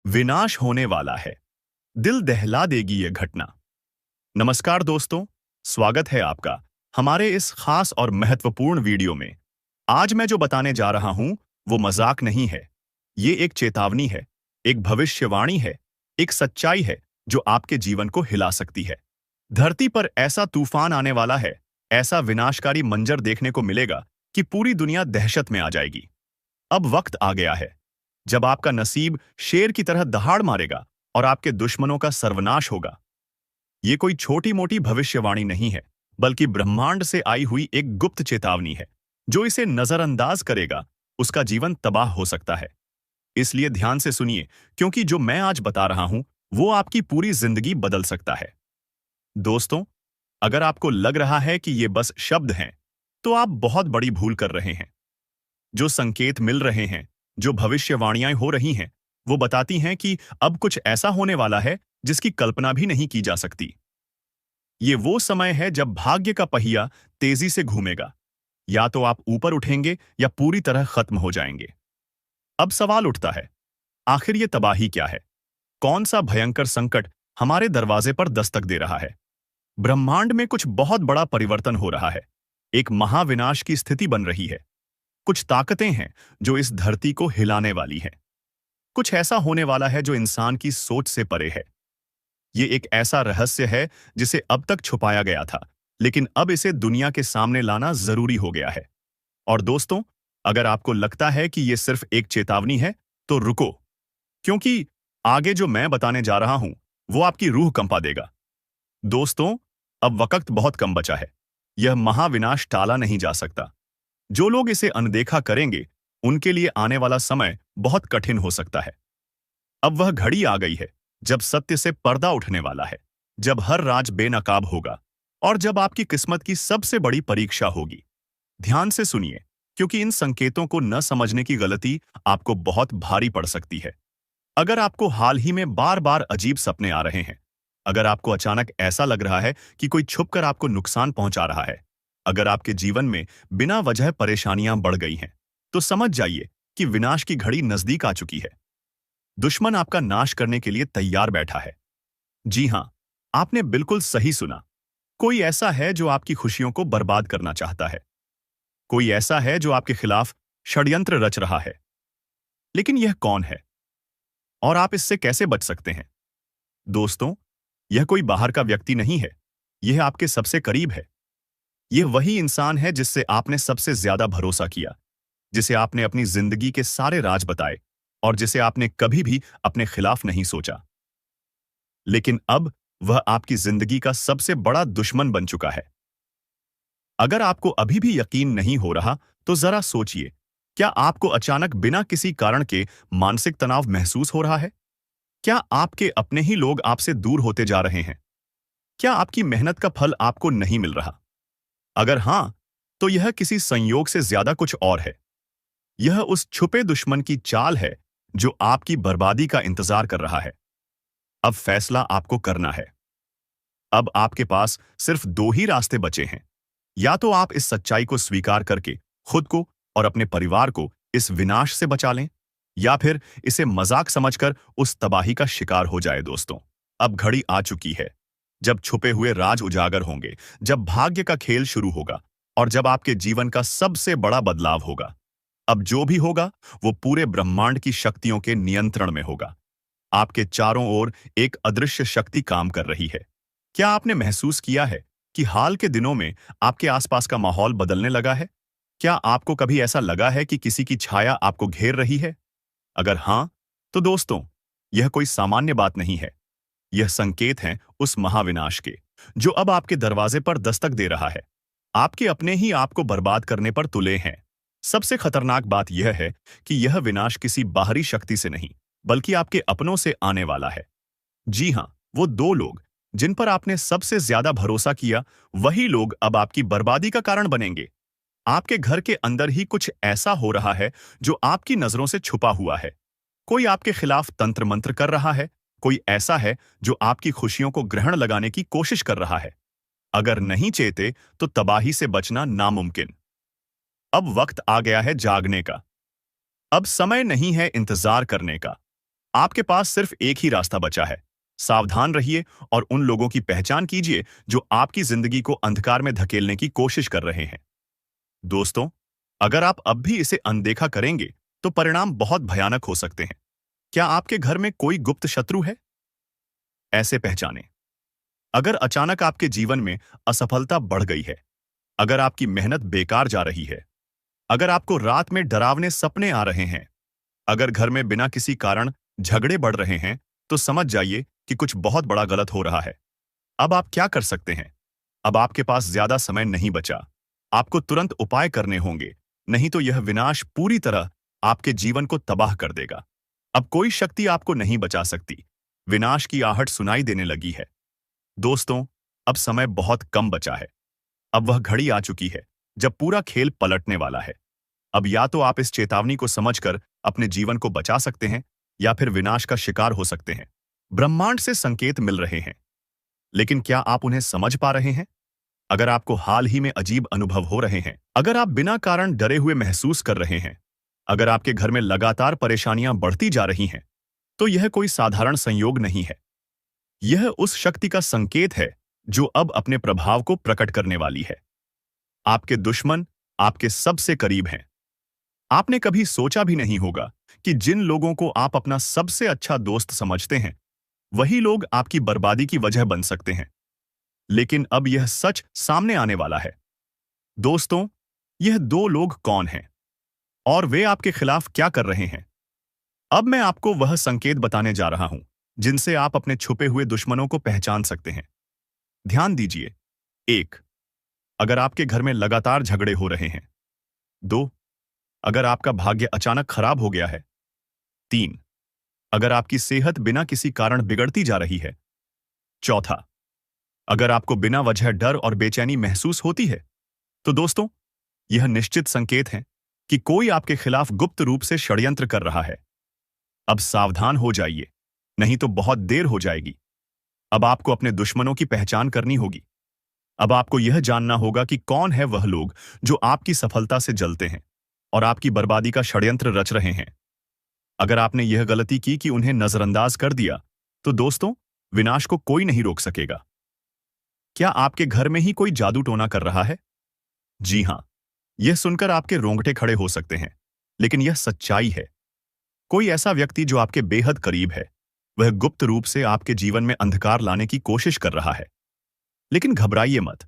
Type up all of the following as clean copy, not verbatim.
विनाश होने वाला है। दिल दहला देगी ये घटना। नमस्कार दोस्तों, स्वागत है आपका हमारे इस खास और महत्वपूर्ण वीडियो में। आज मैं जो बताने जा रहा हूं वो मजाक नहीं है। ये एक चेतावनी है, एक भविष्यवाणी है, एक सच्चाई है जो आपके जीवन को हिला सकती है। धरती पर ऐसा तूफान आने वाला है, ऐसा विनाशकारी मंजर देखने को मिलेगा कि पूरी दुनिया दहशत में आ जाएगी। अब वक्त आ गया है जब आपका नसीब शेर की तरह दहाड़ मारेगा और आपके दुश्मनों का सर्वनाश होगा। ये कोई छोटी मोटी भविष्यवाणी नहीं है, बल्कि ब्रह्मांड से आई हुई एक गुप्त चेतावनी है। जो इसे नजरअंदाज करेगा उसका जीवन तबाह हो सकता है। इसलिए ध्यान से सुनिए, क्योंकि जो मैं आज बता रहा हूं वो आपकी पूरी जिंदगी बदल सकता है। दोस्तों, अगर आपको लग रहा है कि ये बस शब्द हैं, तो आप बहुत बड़ी भूल कर रहे हैं। जो संकेत मिल रहे हैं, जो भविष्यवाणियां हो रही हैं, वो बताती हैं कि अब कुछ ऐसा होने वाला है जिसकी कल्पना भी नहीं की जा सकती। ये वो समय है जब भाग्य का पहिया तेजी से घूमेगा। या तो आप ऊपर उठेंगे या पूरी तरह खत्म हो जाएंगे। अब सवाल उठता है, आखिर ये तबाही क्या है? कौन सा भयंकर संकट हमारे दरवाजे पर दस्तक दे रहा है? ब्रह्मांड में कुछ बहुत बड़ा परिवर्तन हो रहा है। एक महाविनाश की स्थिति बन रही है। कुछ ताकतें हैं जो इस धरती को हिलाने वाली हैं। कुछ ऐसा होने वाला है जो इंसान की सोच से परे है। ये एक ऐसा रहस्य है जिसे अब तक छुपाया गया था, लेकिन अब इसे दुनिया के सामने लाना जरूरी हो गया है। और दोस्तों, अगर आपको लगता है कि ये सिर्फ एक चेतावनी है, तो रुको, क्योंकि आगे जो मैं बताने जा रहा हूं वो आपकी रूह कंपा देगा। दोस्तों, अब वक्त बहुत कम बचा है। यह महाविनाश टाला नहीं जा सकता। जो लोग इसे अनदेखा करेंगे, उनके लिए आने वाला समय बहुत कठिन हो सकता है। अब वह घड़ी आ गई है जब सत्य से पर्दा उठने वाला है, जब हर राज बेनकाब होगा और जब आपकी किस्मत की सबसे बड़ी परीक्षा होगी। ध्यान से सुनिए, क्योंकि इन संकेतों को न समझने की गलती आपको बहुत भारी पड़ सकती है। अगर आपको हाल ही में बार बार अजीब सपने आ रहे हैं, अगर आपको अचानक ऐसा लग रहा है कि कोई छुपकर आपको नुकसान पहुंचा रहा है, अगर आपके जीवन में बिना वजह परेशानियां बढ़ गई हैं, तो समझ जाइए कि विनाश की घड़ी नजदीक आ चुकी है। दुश्मन आपका नाश करने के लिए तैयार बैठा है। जी हां, आपने बिल्कुल सही सुना। कोई ऐसा है जो आपकी खुशियों को बर्बाद करना चाहता है। कोई ऐसा है जो आपके खिलाफ षड्यंत्र रच रहा है। लेकिन यह कौन है और आप इससे कैसे बच सकते हैं? दोस्तों, यह कोई बाहर का व्यक्ति नहीं है। यह आपके सबसे करीब है। यह वही इंसान है जिससे आपने सबसे ज्यादा भरोसा किया, जिसे आपने अपनी जिंदगी के सारे राज बताए और जिसे आपने कभी भी अपने खिलाफ नहीं सोचा। लेकिन अब वह आपकी जिंदगी का सबसे बड़ा दुश्मन बन चुका है। अगर आपको अभी भी यकीन नहीं हो रहा, तो जरा सोचिए, क्या आपको अचानक बिना किसी कारण के मानसिक तनाव महसूस हो रहा है? क्या आपके अपने ही लोग आपसे दूर होते जा रहे हैं? क्या आपकी मेहनत का फल आपको नहीं मिल रहा? अगर हां, तो यह किसी संयोग से ज्यादा कुछ और है। यह उस छुपे दुश्मन की चाल है जो आपकी बर्बादी का इंतजार कर रहा है। अब फैसला आपको करना है। अब आपके पास सिर्फ दो ही रास्ते बचे हैं। या तो आप इस सच्चाई को स्वीकार करके खुद को और अपने परिवार को इस विनाश से बचा लें, या फिर इसे मजाक समझकर उस तबाही का शिकार हो जाए। दोस्तों, अब घड़ी आ चुकी है जब छुपे हुए राज उजागर होंगे, जब भाग्य का खेल शुरू होगा और जब आपके जीवन का सबसे बड़ा बदलाव होगा। अब जो भी होगा वो पूरे ब्रह्मांड की शक्तियों के नियंत्रण में होगा। आपके चारों ओर एक अदृश्य शक्ति काम कर रही है। क्या आपने महसूस किया है कि हाल के दिनों में आपके आसपास का माहौल बदलने लगा है? क्या आपको कभी ऐसा लगा है कि किसी की छाया आपको घेर रही है? अगर हां, तो दोस्तों, यह कोई सामान्य बात नहीं है। यह संकेत हैं उस महाविनाश के, जो अब आपके दरवाजे पर दस्तक दे रहा है। आपके अपने ही आपको बर्बाद करने पर तुले हैं। सबसे खतरनाक बात यह है कि यह विनाश किसी बाहरी शक्ति से नहीं, बल्कि आपके अपनों से आने वाला है। जी हां, वो दो लोग जिन पर आपने सबसे ज्यादा भरोसा किया, वही लोग अब आपकी बर्बादी का कारण बनेंगे। आपके घर के अंदर ही कुछ ऐसा हो रहा है जो आपकी नजरों से छुपा हुआ है। कोई आपके खिलाफ तंत्र मंत्र कर रहा है। कोई ऐसा है जो आपकी खुशियों को ग्रहण लगाने की कोशिश कर रहा है। अगर नहीं चेते, तो तबाही से बचना नामुमकिन। अब वक्त आ गया है जागने का। अब समय नहीं है इंतजार करने का। आपके पास सिर्फ एक ही रास्ता बचा है। सावधान रहिए और उन लोगों की पहचान कीजिए जो आपकी जिंदगी को अंधकार में धकेलने की कोशिश कर रहे हैं। दोस्तों, अगर आप अब भी इसे अनदेखा करेंगे तो परिणाम बहुत भयानक हो सकते हैं। क्या आपके घर में कोई गुप्त शत्रु है? ऐसे पहचानें। अगर अचानक आपके जीवन में असफलता बढ़ गई है, अगर आपकी मेहनत बेकार जा रही है, अगर आपको रात में डरावने सपने आ रहे हैं, अगर घर में बिना किसी कारण झगड़े बढ़ रहे हैं, तो समझ जाइए कि कुछ बहुत बड़ा गलत हो रहा है। अब आप क्या कर सकते हैं? अब आपके पास ज्यादा समय नहीं बचा। आपको तुरंत उपाय करने होंगे, नहीं तो यह विनाश पूरी तरह आपके जीवन को तबाह कर देगा। अब कोई शक्ति आपको नहीं बचा सकती। विनाश की आहट सुनाई देने लगी है। दोस्तों, अब समय बहुत कम बचा है। अब वह घड़ी आ चुकी है जब पूरा खेल पलटने वाला है। अब या तो आप इस चेतावनी को समझकर अपने जीवन को बचा सकते हैं या फिर विनाश का शिकार हो सकते हैं। ब्रह्मांड से संकेत मिल रहे हैं, लेकिन क्या आप उन्हें समझ पा रहे हैं? अगर आपको हाल ही में अजीब अनुभव हो रहे हैं, अगर आप बिना कारण डरे हुए महसूस कर रहे हैं, अगर आपके घर में लगातार परेशानियां बढ़ती जा रही हैं, तो यह कोई साधारण संयोग नहीं है। यह उस शक्ति का संकेत है जो अब अपने प्रभाव को प्रकट करने वाली है। आपके दुश्मन आपके सबसे करीब हैं। आपने कभी सोचा भी नहीं होगा कि जिन लोगों को आप अपना सबसे अच्छा दोस्त समझते हैं, वही लोग आपकी बर्बादी की वजह बन सकते हैं। लेकिन अब यह सच सामने आने वाला है। दोस्तों, यह दो लोग कौन हैं और वे आपके खिलाफ क्या कर रहे हैं? अब मैं आपको वह संकेत बताने जा रहा हूं जिनसे आप अपने छुपे हुए दुश्मनों को पहचान सकते हैं। ध्यान दीजिए। 1. अगर आपके घर में लगातार झगड़े हो रहे हैं। 2. अगर आपका भाग्य अचानक खराब हो गया है। 3. अगर आपकी सेहत बिना किसी कारण बिगड़ती जा रही है। 4. अगर आपको बिना वजह डर और बेचैनी महसूस होती है। तो दोस्तों, यह निश्चित संकेत है कि कोई आपके खिलाफ गुप्त रूप से षड्यंत्र कर रहा है। अब सावधान हो जाइए, नहीं तो बहुत देर हो जाएगी। अब आपको अपने दुश्मनों की पहचान करनी होगी। अब आपको यह जानना होगा कि कौन है वह लोग जो आपकी सफलता से जलते हैं और आपकी बर्बादी का षड्यंत्र रच रहे हैं। अगर आपने यह गलती की कि उन्हें नजरअंदाज कर दिया, तो दोस्तों, विनाश को कोई नहीं रोक सकेगा। क्या आपके घर में ही कोई जादू टोना कर रहा है? जी हां, यह सुनकर आपके रोंगटे खड़े हो सकते हैं, लेकिन यह सच्चाई है। कोई ऐसा व्यक्ति जो आपके बेहद करीब है, वह गुप्त रूप से आपके जीवन में अंधकार लाने की कोशिश कर रहा है। लेकिन घबराइए मत।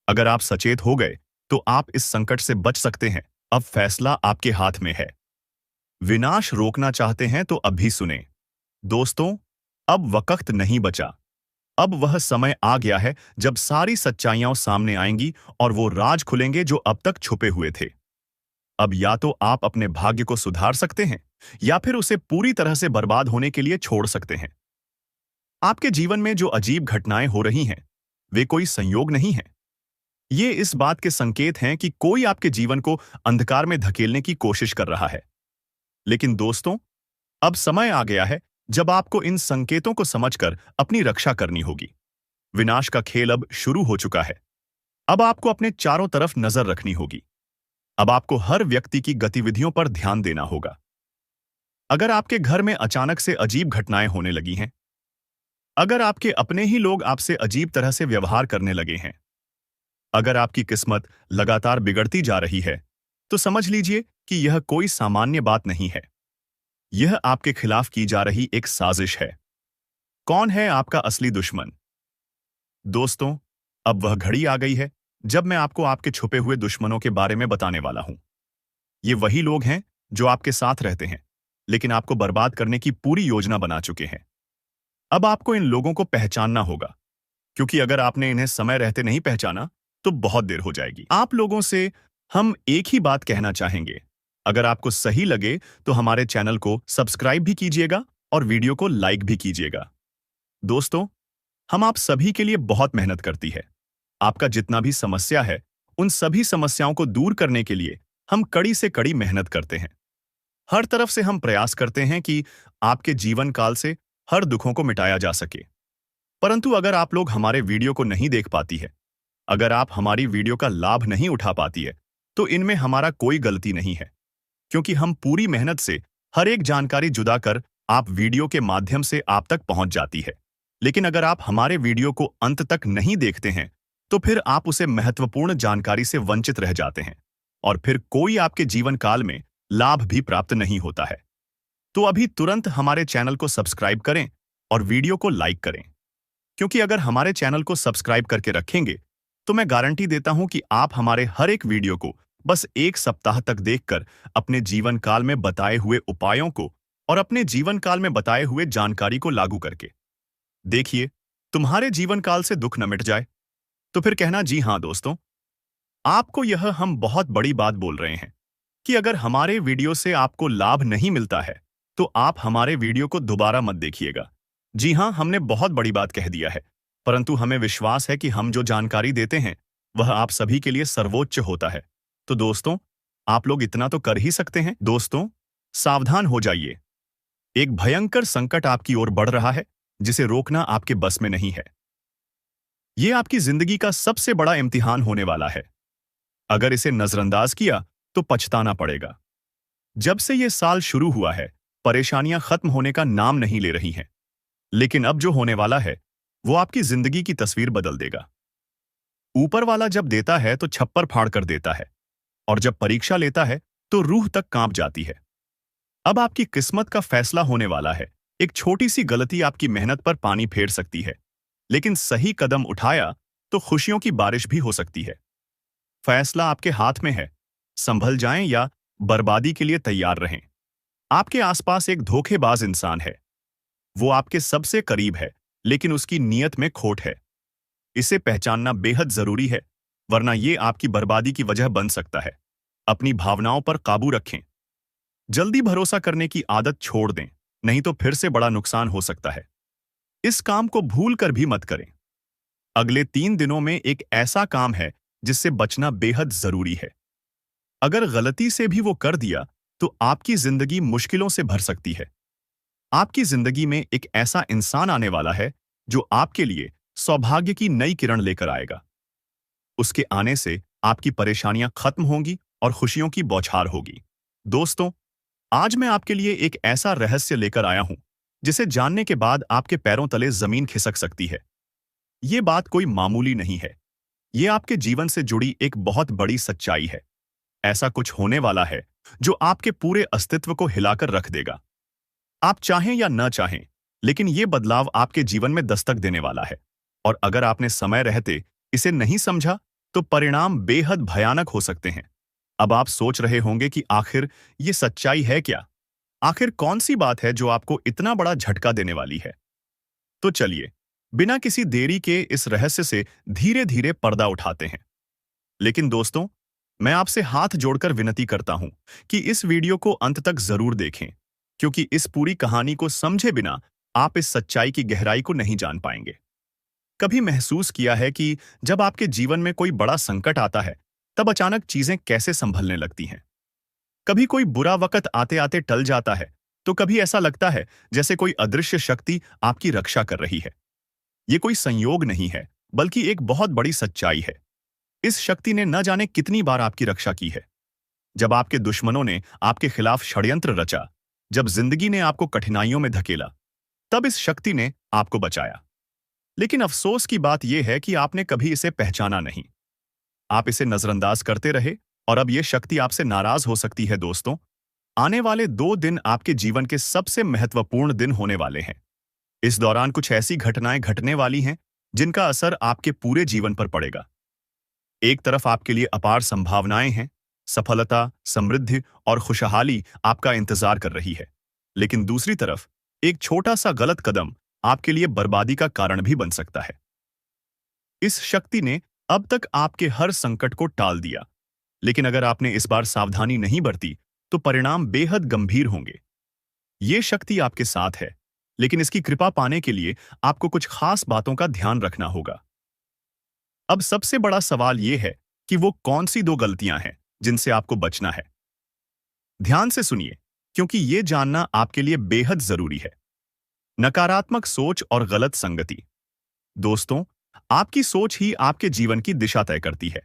अगर आप सचेत हो गए, तो आप इस संकट से बच सकते हैं। अब फैसला आपके हाथ में है। विनाश रोकना चाहते हैं तो अभी सुने। दोस्तों, अब वक्त नहीं बचा। अब वह समय आ गया है जब सारी सच्चाइयां सामने आएंगी और वो राज खुलेंगे जो अब तक छुपे हुए थे। अब या तो आप अपने भाग्य को सुधार सकते हैं या फिर उसे पूरी तरह से बर्बाद होने के लिए छोड़ सकते हैं। आपके जीवन में जो अजीब घटनाएं हो रही हैं, वे कोई संयोग नहीं हैं। ये इस बात के संकेत हैं कि कोई आपके जीवन को अंधकार में धकेलने की कोशिश कर रहा है। लेकिन दोस्तों, अब समय आ गया है जब आपको इन संकेतों को समझकर अपनी रक्षा करनी होगी। विनाश का खेल अब शुरू हो चुका है। अब आपको अपने चारों तरफ नजर रखनी होगी। अब आपको हर व्यक्ति की गतिविधियों पर ध्यान देना होगा। अगर आपके घर में अचानक से अजीब घटनाएं होने लगी हैं, अगर आपके अपने ही लोग आपसे अजीब तरह से व्यवहार करने लगे हैं, अगर आपकी किस्मत लगातार बिगड़ती जा रही है, तो समझ लीजिए कि यह कोई सामान्य बात नहीं है। यह आपके खिलाफ की जा रही एक साजिश है। कौन है आपका असली दुश्मन? दोस्तों, अब वह घड़ी आ गई है जब मैं आपको आपके छुपे हुए दुश्मनों के बारे में बताने वाला हूं। ये वही लोग हैं जो आपके साथ रहते हैं, लेकिन आपको बर्बाद करने की पूरी योजना बना चुके हैं। अब आपको इन लोगों को पहचानना होगा, क्योंकि अगर आपने इन्हें समय रहते नहीं पहचाना, तो बहुत देर हो जाएगी। आप लोगों से हम एक ही बात कहना चाहेंगे। अगर आपको सही लगे तो हमारे चैनल को सब्सक्राइब भी कीजिएगा और वीडियो को लाइक भी कीजिएगा। दोस्तों, हम आप सभी के लिए बहुत मेहनत करती है। आपका जितना भी समस्या है, उन सभी समस्याओं को दूर करने के लिए हम कड़ी से कड़ी मेहनत करते हैं। हर तरफ से हम प्रयास करते हैं कि आपके जीवन काल से हर दुखों को मिटाया जा सके। परंतु अगर आप लोग हमारे वीडियो को नहीं देख पाती है, अगर आप हमारी वीडियो का लाभ नहीं उठा पाती है, तो इनमें हमारा कोई गलती नहीं है, क्योंकि हम पूरी मेहनत से हर एक जानकारी जुदा कर आप वीडियो के माध्यम से आप तक पहुंच जाती है। लेकिन अगर आप हमारे वीडियो को अंत तक नहीं देखते हैं, तो फिर आप उसे महत्वपूर्ण जानकारी से वंचित रह जाते हैं और फिर कोई आपके जीवन काल में लाभ भी प्राप्त नहीं होता है। तो अभी तुरंत हमारे चैनल को सब्सक्राइब करें और वीडियो को लाइक करें, क्योंकि अगर हमारे चैनल को सब्सक्राइब करके रखेंगे तो मैं गारंटी देता हूं कि आप हमारे हर एक वीडियो को बस 1 सप्ताह तक देखकर अपने जीवन काल में बताए हुए उपायों को और अपने जीवन काल में बताए हुए जानकारी को लागू करके देखिए, तुम्हारे जीवन काल से दुख न मिट जाए। तो फिर कहना जी हाँ दोस्तों, आपको यह हम बहुत बड़ी बात बोल रहे हैं कि अगर हमारे वीडियो से आपको लाभ नहीं मिलता है तो आप हमारे वीडियो को दोबारा मत देखिएगा। जी हाँ, हमने बहुत बड़ी बात कह दिया है, परंतु हमें विश्वास है कि हम जो जानकारी देते हैं वह आप सभी के लिए सर्वोच्च होता है। तो दोस्तों, आप लोग इतना तो कर ही सकते हैं। दोस्तों, सावधान हो जाइए। एक भयंकर संकट आपकी ओर बढ़ रहा है जिसे रोकना आपके बस में नहीं है। यह आपकी जिंदगी का सबसे बड़ा इम्तिहान होने वाला है। अगर इसे नजरअंदाज किया तो पछताना पड़ेगा। जब से यह साल शुरू हुआ है, परेशानियां खत्म होने का नाम नहीं ले रही हैं। लेकिन अब जो होने वाला है वो आपकी जिंदगी की तस्वीर बदल देगा। ऊपर वाला जब देता है तो छप्पर फाड़ कर देता है, और जब परीक्षा लेता है तो रूह तक कांप जाती है। अब आपकी किस्मत का फैसला होने वाला है। एक छोटी सी गलती आपकी मेहनत पर पानी फेर सकती है, लेकिन सही कदम उठाया तो खुशियों की बारिश भी हो सकती है। फैसला आपके हाथ में है। संभल जाएं या बर्बादी के लिए तैयार रहें। आपके आसपास एक धोखेबाज इंसान है। वो आपके सबसे करीब है, लेकिन उसकी नीयत में खोट है। इसे पहचानना बेहद जरूरी है, वरना ये आपकी बर्बादी की वजह बन सकता है। अपनी भावनाओं पर काबू रखें। जल्दी भरोसा करने की आदत छोड़ दें, नहीं तो फिर से बड़ा नुकसान हो सकता है। इस काम को भूल कर भी मत करें। अगले 3 दिनों में एक ऐसा काम है जिससे बचना बेहद जरूरी है। अगर गलती से भी वो कर दिया तो आपकी जिंदगी मुश्किलों से भर सकती है। आपकी जिंदगी में एक ऐसा इंसान आने वाला है जो आपके लिए सौभाग्य की नई किरण लेकर आएगा। उसके आने से आपकी परेशानियां खत्म होंगी और खुशियों की बौछार होगी। दोस्तों, आज मैं आपके लिए एक ऐसा रहस्य लेकर आया हूं जिसे जानने के बाद आपके पैरों तले जमीन खिसक सकती है। ये बात कोई मामूली नहीं है। ये आपके जीवन से जुड़ी एक बहुत बड़ी सच्चाई है। ऐसा कुछ होने वाला है जो आपके पूरे अस्तित्व को हिलाकर रख देगा। आप चाहें या न चाहें, लेकिन ये बदलाव आपके जीवन में दस्तक देने वाला है। और अगर आपने समय रहते इसे नहीं समझा तो परिणाम बेहद भयानक हो सकते हैं। अब आप सोच रहे होंगे कि आखिर ये सच्चाई है क्या? आखिर कौन सी बात है जो आपको इतना बड़ा झटका देने वाली है? तो चलिए, बिना किसी देरी के इस रहस्य से धीरे धीरे पर्दा उठाते हैं। लेकिन दोस्तों, मैं आपसे हाथ जोड़कर विनती करता हूं कि इस वीडियो को अंत तक जरूर देखें, क्योंकि इस पूरी कहानी को समझे बिना आप इस सच्चाई की गहराई को नहीं जान पाएंगे। कभी महसूस किया है कि जब आपके जीवन में कोई बड़ा संकट आता है, तब अचानक चीजें कैसे संभलने लगती हैं? कभी कोई बुरा वक्त आते आते टल जाता है, तो कभी ऐसा लगता है जैसे कोई अदृश्य शक्ति आपकी रक्षा कर रही है। ये कोई संयोग नहीं है, बल्कि एक बहुत बड़ी सच्चाई है। इस शक्ति ने न जाने कितनी बार आपकी रक्षा की है। जब आपके दुश्मनों ने आपके खिलाफ षड्यंत्र रचा, जब जिंदगी ने आपको कठिनाइयों में धकेला, तब इस शक्ति ने आपको बचाया। लेकिन अफसोस की बात यह है कि आपने कभी इसे पहचाना नहीं। आप इसे नजरअंदाज करते रहे और अब यह शक्ति आपसे नाराज हो सकती है। दोस्तों, आने वाले 2 दिन आपके जीवन के सबसे महत्वपूर्ण दिन होने वाले हैं। इस दौरान कुछ ऐसी घटनाएं घटने वाली हैं जिनका असर आपके पूरे जीवन पर पड़ेगा। एक तरफ आपके लिए अपार संभावनाएं हैं, सफलता, समृद्धि और खुशहाली आपका इंतजार कर रही है। लेकिन दूसरी तरफ एक छोटा सा गलत कदम आपके लिए बर्बादी का कारण भी बन सकता है। इस शक्ति ने अब तक आपके हर संकट को टाल दिया, लेकिन अगर आपने इस बार सावधानी नहीं बरती तो परिणाम बेहद गंभीर होंगे। ये शक्ति आपके साथ है, लेकिन इसकी कृपा पाने के लिए आपको कुछ खास बातों का ध्यान रखना होगा। अब सबसे बड़ा सवाल यह है कि वो कौन सी 2 गलतियां हैं जिनसे आपको बचना है। ध्यान से सुनिए, क्योंकि ये जानना आपके लिए बेहद जरूरी है। नकारात्मक सोच और गलत संगति। दोस्तों, आपकी सोच ही आपके जीवन की दिशा तय करती है।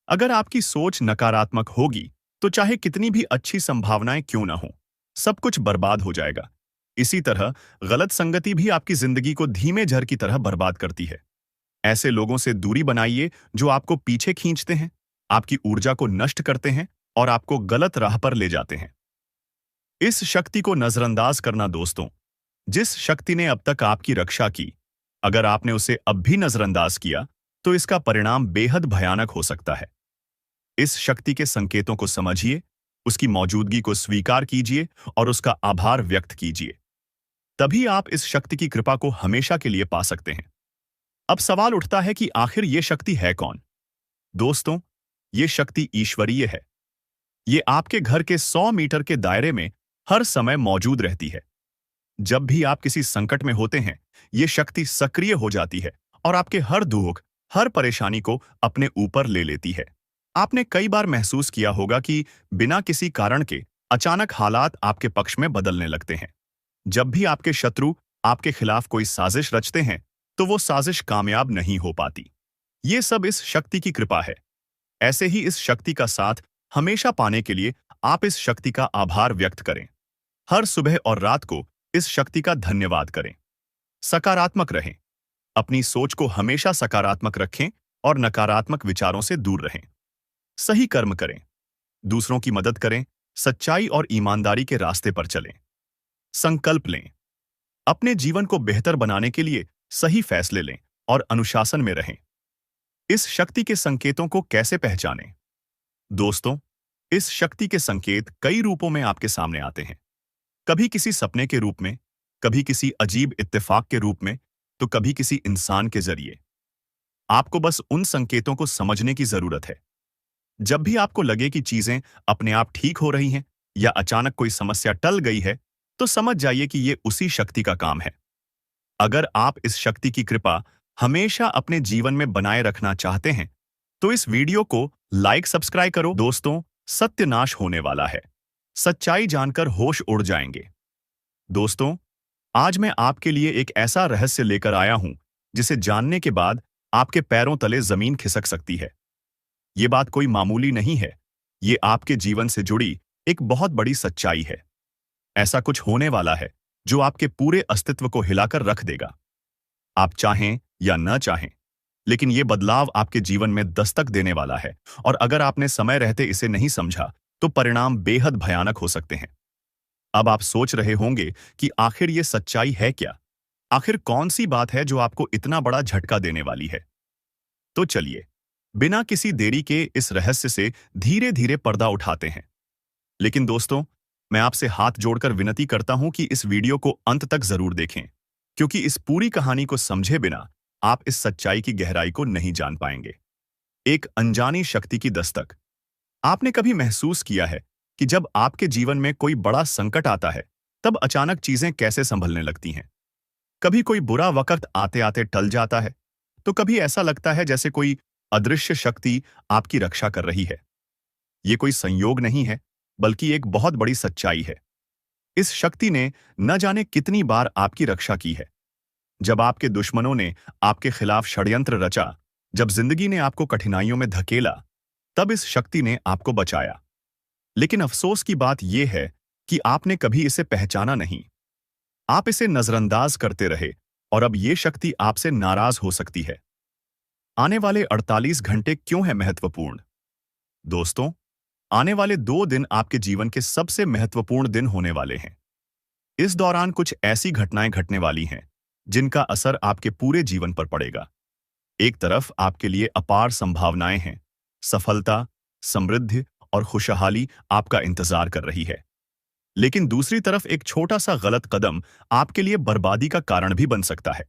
अगर आपकी सोच नकारात्मक होगी तो चाहे कितनी भी अच्छी संभावनाएं क्यों ना हो, सब कुछ बर्बाद हो जाएगा। इसी तरह गलत संगति भी आपकी जिंदगी को धीमे झर की तरह बर्बाद करती है। ऐसे लोगों से दूरी बनाइए जो आपको पीछे खींचते हैं, आपकी ऊर्जा को नष्ट करते हैं और आपको गलत राह पर ले जाते हैं। इस शक्ति को नजरअंदाज करना दोस्तों, जिस शक्ति ने अब तक आपकी रक्षा की, अगर आपने उसे अब भी नजरअंदाज किया तो इसका परिणाम बेहद भयानक हो सकता है। इस शक्ति के संकेतों को समझिए, उसकी मौजूदगी को स्वीकार कीजिए और उसका आभार व्यक्त कीजिए। तभी आप इस शक्ति की कृपा को हमेशा के लिए पा सकते हैं। अब सवाल उठता है कि आखिर ये शक्ति है कौन? दोस्तों, ये शक्ति ईश्वरीय है। ये आपके घर के 100 मीटर के दायरे में हर समय मौजूद रहती है। जब भी आप किसी संकट में होते हैं, ये शक्ति सक्रिय हो जाती है और आपके हर दुख, हर परेशानी को अपने ऊपर ले लेती है। आपने कई बार महसूस किया होगा कि बिना किसी कारण के अचानक हालात आपके पक्ष में बदलने लगते हैं। जब भी आपके शत्रु आपके खिलाफ कोई साजिश रचते हैं, तो वो साजिश कामयाब नहीं हो पाती। ये सब इस शक्ति की कृपा है। ऐसे ही इस शक्ति का साथ हमेशा पाने के लिए आप इस शक्ति का आभार व्यक्त करें। हर सुबह और रात को इस शक्ति का धन्यवाद करें। सकारात्मक रहें। अपनी सोच को हमेशा सकारात्मक रखें और नकारात्मक विचारों से दूर रहें। सही कर्म करें, दूसरों की मदद करें, सच्चाई और ईमानदारी के रास्ते पर चलें। संकल्प लें, अपने जीवन को बेहतर बनाने के लिए सही फैसले लें और अनुशासन में रहें। इस शक्ति के संकेतों को कैसे पहचानें? दोस्तों, इस शक्ति के संकेत कई रूपों में आपके सामने आते हैं। कभी किसी सपने के रूप में, कभी किसी अजीब इत्तेफाक के रूप में, तो कभी किसी इंसान के जरिए। आपको बस उन संकेतों को समझने की जरूरत है। जब भी आपको लगे कि चीजें अपने आप ठीक हो रही हैं या अचानक कोई समस्या टल गई है, तो समझ जाइए कि ये उसी शक्ति का काम है। अगर आप इस शक्ति की कृपा हमेशा अपने जीवन में बनाए रखना चाहते हैं, तो इस वीडियो को लाइक सब्सक्राइब करो। दोस्तों, सत्यानाश होने वाला है। सच्चाई जानकर होश उड़ जाएंगे। दोस्तों, आज मैं आपके लिए एक ऐसा रहस्य लेकर आया हूं जिसे जानने के बाद आपके पैरों तले जमीन खिसक सकती है। ये बात कोई मामूली नहीं है। ये आपके जीवन से जुड़ी एक बहुत बड़ी सच्चाई है। ऐसा कुछ होने वाला है जो आपके पूरे अस्तित्व को हिलाकर रख देगा। आप चाहें या न चाहें, लेकिन ये बदलाव आपके जीवन में दस्तक देने वाला है, और अगर आपने समय रहते इसे नहीं समझा तो परिणाम बेहद भयानक हो सकते हैं। अब आप सोच रहे होंगे कि आखिर ये सच्चाई है क्या? आखिर कौन सी बात है जो आपको इतना बड़ा झटका देने वाली है? तो चलिए, बिना किसी देरी के इस रहस्य से धीरे धीरे पर्दा उठाते हैं। लेकिन दोस्तों, मैं आपसे हाथ जोड़कर विनती करता हूं कि इस वीडियो को अंत तक जरूर देखें, क्योंकि इस पूरी कहानी को समझे बिना आप इस सच्चाई की गहराई को नहीं जान पाएंगे। एक अनजानी शक्ति की दस्तक। आपने कभी महसूस किया है कि जब आपके जीवन में कोई बड़ा संकट आता है, तब अचानक चीजें कैसे संभलने लगती हैं? कभी कोई बुरा वक्त आते आते टल जाता है, तो कभी ऐसा लगता है जैसे कोई अदृश्य शक्ति आपकी रक्षा कर रही है। ये कोई संयोग नहीं है, बल्कि एक बहुत बड़ी सच्चाई है। इस शक्ति ने न जाने कितनी बार आपकी रक्षा की है। जब आपके दुश्मनों ने आपके खिलाफ षड्यंत्र रचा, जब जिंदगी ने आपको कठिनाइयों में धकेला, तब इस शक्ति ने आपको बचाया। लेकिन अफसोस की बात यह है कि आपने कभी इसे पहचाना नहीं। आप इसे नजरअंदाज करते रहे, और अब यह शक्ति आपसे नाराज हो सकती है। आने वाले 48 घंटे क्यों है महत्वपूर्ण? दोस्तों, आने वाले 2 दिन आपके जीवन के सबसे महत्वपूर्ण दिन होने वाले हैं। इस दौरान कुछ ऐसी घटनाएं घटने वाली हैं जिनका असर आपके पूरे जीवन पर पड़ेगा। एक तरफ आपके लिए अपार संभावनाएं हैं, सफलता, समृद्धि और खुशहाली आपका इंतजार कर रही है। लेकिन दूसरी तरफ एक छोटा सा गलत कदम आपके लिए बर्बादी का कारण भी बन सकता है।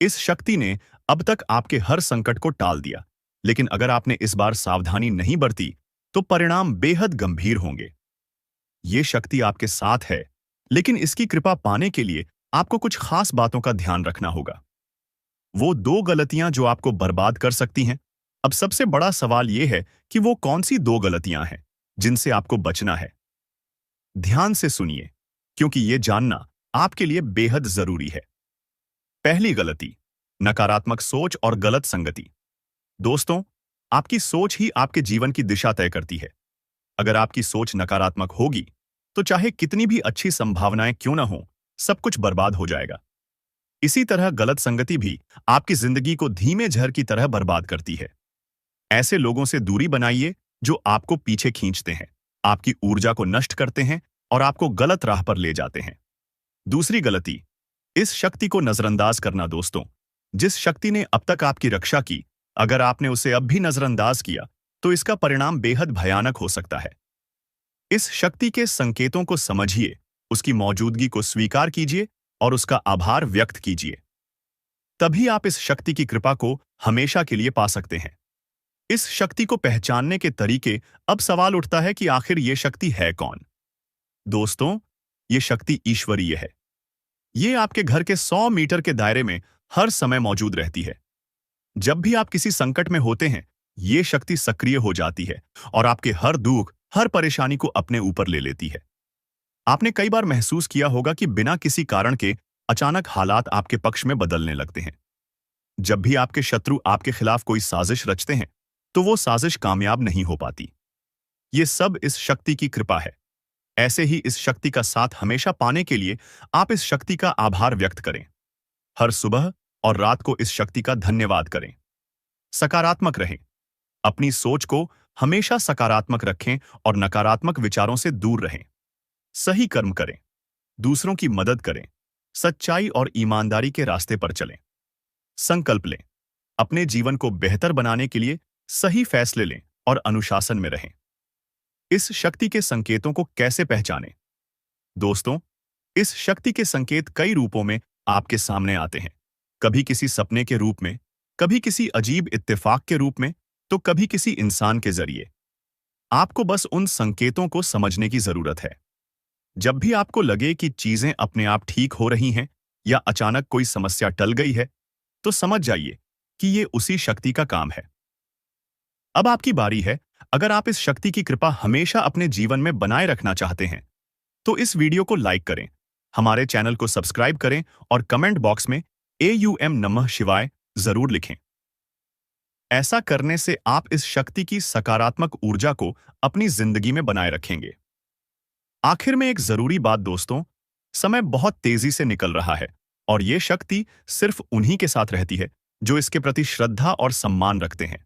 इस शक्ति ने अब तक आपके हर संकट को टाल दिया, लेकिन अगर आपने इस बार सावधानी नहीं बरती, तो परिणाम बेहद गंभीर होंगे। ये शक्ति आपके साथ है, लेकिन इसकी कृपा पाने के लिए आपको कुछ खास बातों का ध्यान रखना होगा। वो 2 गलतियां जो आपको बर्बाद कर सकती हैं। अब सबसे बड़ा सवाल यह है कि वो कौन सी 2 गलतियां हैं जिनसे आपको बचना है। ध्यान से सुनिए, क्योंकि ये जानना आपके लिए बेहद जरूरी है। पहली गलती, नकारात्मक सोच और गलत संगति। दोस्तों, आपकी सोच ही आपके जीवन की दिशा तय करती है। अगर आपकी सोच नकारात्मक होगी, तो चाहे कितनी भी अच्छी संभावनाएं क्यों न हो, सब कुछ बर्बाद हो जाएगा। इसी तरह गलत संगति भी आपकी जिंदगी को धीमे झर की तरह बर्बाद करती है। ऐसे लोगों से दूरी बनाइए जो आपको पीछे खींचते हैं, आपकी ऊर्जा को नष्ट करते हैं और आपको गलत राह पर ले जाते हैं। दूसरी गलती, इस शक्ति को नजरअंदाज करना। दोस्तों, जिस शक्ति ने अब तक आपकी रक्षा की, अगर आपने उसे अब भी नजरअंदाज किया तो इसका परिणाम बेहद भयानक हो सकता है। इस शक्ति के संकेतों को समझिए, उसकी मौजूदगी को स्वीकार कीजिए और उसका आभार व्यक्त कीजिए। तभी आप इस शक्ति की कृपा को हमेशा के लिए पा सकते हैं। इस शक्ति को पहचानने के तरीके, अब सवाल उठता है कि आखिर ये शक्ति है कौन? दोस्तों, ये शक्ति ईश्वरीय है। ये आपके घर के 100 मीटर के दायरे में हर समय मौजूद रहती है। जब भी आप किसी संकट में होते हैं, ये शक्ति सक्रिय हो जाती है और आपके हर दुख, हर परेशानी को अपने ऊपर ले लेती है। आपने कई बार महसूस किया होगा कि बिना किसी कारण के अचानक हालात आपके पक्ष में बदलने लगते हैं। जब भी आपके शत्रु आपके खिलाफ कोई साजिश रचते हैं, तो वो साजिश कामयाब नहीं हो पाती। ये सब इस शक्ति की कृपा है। ऐसे ही इस शक्ति का साथ हमेशा पाने के लिए आप इस शक्ति का आभार व्यक्त करें। हर सुबह और रात को इस शक्ति का धन्यवाद करें। सकारात्मक रहें। अपनी सोच को हमेशा सकारात्मक रखें और नकारात्मक विचारों से दूर रहें। सही कर्म करें, दूसरों की मदद करें, सच्चाई और ईमानदारी के रास्ते पर चलें। संकल्प लें, अपने जीवन को बेहतर बनाने के लिए सही फैसले लें और अनुशासन में रहें। इस शक्ति के संकेतों को कैसे पहचानें? दोस्तों, इस शक्ति के संकेत कई रूपों में आपके सामने आते हैं। कभी किसी सपने के रूप में, कभी किसी अजीब इत्तेफाक के रूप में, तो कभी किसी इंसान के जरिए। आपको बस उन संकेतों को समझने की जरूरत है। जब भी आपको लगे कि चीजें अपने आप ठीक हो रही हैं या अचानक कोई समस्या टल गई है, तो समझ जाइए कि ये उसी शक्ति का काम है। अब आपकी बारी है। अगर आप इस शक्ति की कृपा हमेशा अपने जीवन में बनाए रखना चाहते हैं, तो इस वीडियो को लाइक करें, हमारे चैनल को सब्सक्राइब करें और कमेंट बॉक्स में AUM नमः शिवाय जरूर लिखें। ऐसा करने से आप इस शक्ति की सकारात्मक ऊर्जा को अपनी जिंदगी में बनाए रखेंगे। आखिर में एक जरूरी बात दोस्तों, समय बहुत तेजी से निकल रहा है और ये शक्ति सिर्फ उन्हीं के साथ रहती है जो इसके प्रति श्रद्धा और सम्मान रखते हैं।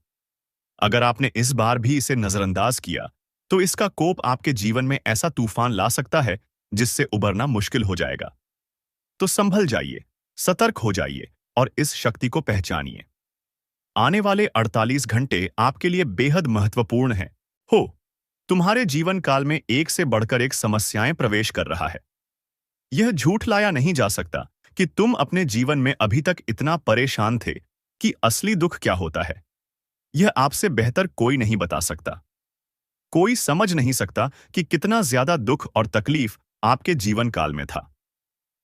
अगर आपने इस बार भी इसे नजरअंदाज किया, तो इसका कोप आपके जीवन में ऐसा तूफान ला सकता है जिससे उबरना मुश्किल हो जाएगा। तो संभल जाइए, सतर्क हो जाइए और इस शक्ति को पहचानिए। आने वाले 48 घंटे आपके लिए बेहद महत्वपूर्ण हैं। तुम्हारे जीवन काल में एक से बढ़कर एक समस्याएं प्रवेश कर रहा है। यह झूठ लाया नहीं जा सकता कि तुम अपने जीवन में अभी तक इतना परेशान थे कि असली दुख क्या होता है। यह आपसे बेहतर कोई नहीं बता सकता। कोई समझ नहीं सकता कि कितना ज्यादा दुख और तकलीफ आपके जीवन काल में था।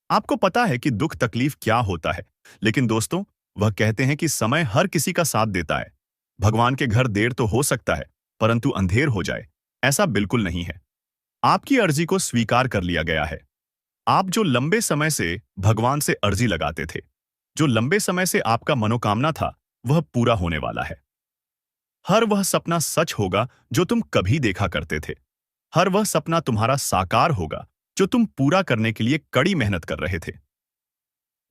आपको पता है कि दुख तकलीफ क्या होता है, लेकिन दोस्तों, वह कहते हैं कि समय हर किसी का साथ देता है। भगवान के घर देर तो हो सकता है, परंतु अंधेर हो जाए, ऐसा बिल्कुल नहीं है। आपकी अर्जी को स्वीकार कर लिया गया है। आप जो लंबे समय से भगवान से अर्जी लगाते थे, जो लंबे समय से आपका मनोकामना था, वह पूरा होने वाला है। हर वह सपना सच होगा जो तुम कभी देखा करते थे। हर वह सपना तुम्हारा साकार होगा जो तुम पूरा करने के लिए कड़ी मेहनत कर रहे थे।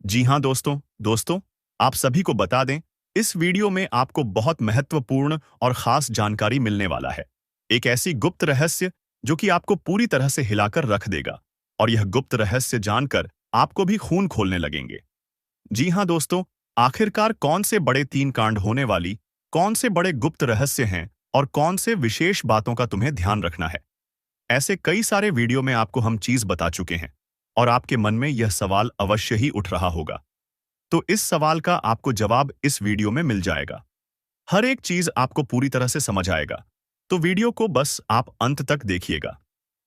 जी हां दोस्तों, आप सभी को बता दें, इस वीडियो में आपको बहुत महत्वपूर्ण और खास जानकारी मिलने वाला है। एक ऐसी गुप्त रहस्य जो कि आपको पूरी तरह से हिलाकर रख देगा, और यह गुप्त रहस्य जानकर आपको भी खून खोलने लगेंगे। जी हां दोस्तों, आखिरकार कौन से बड़े 3 कांड होने वाली, कौन से बड़े गुप्त रहस्य हैं और कौन से विशेष बातों का तुम्हें ध्यान रखना है। ऐसे कई सारे वीडियो में आपको हम चीज बता चुके हैं और आपके मन में यह सवाल अवश्य ही उठ रहा होगा। तो इस सवाल का आपको जवाब इस वीडियो में मिल जाएगा। हर एक चीज आपको पूरी तरह से समझ आएगा, तो वीडियो को बस आप अंत तक देखिएगा।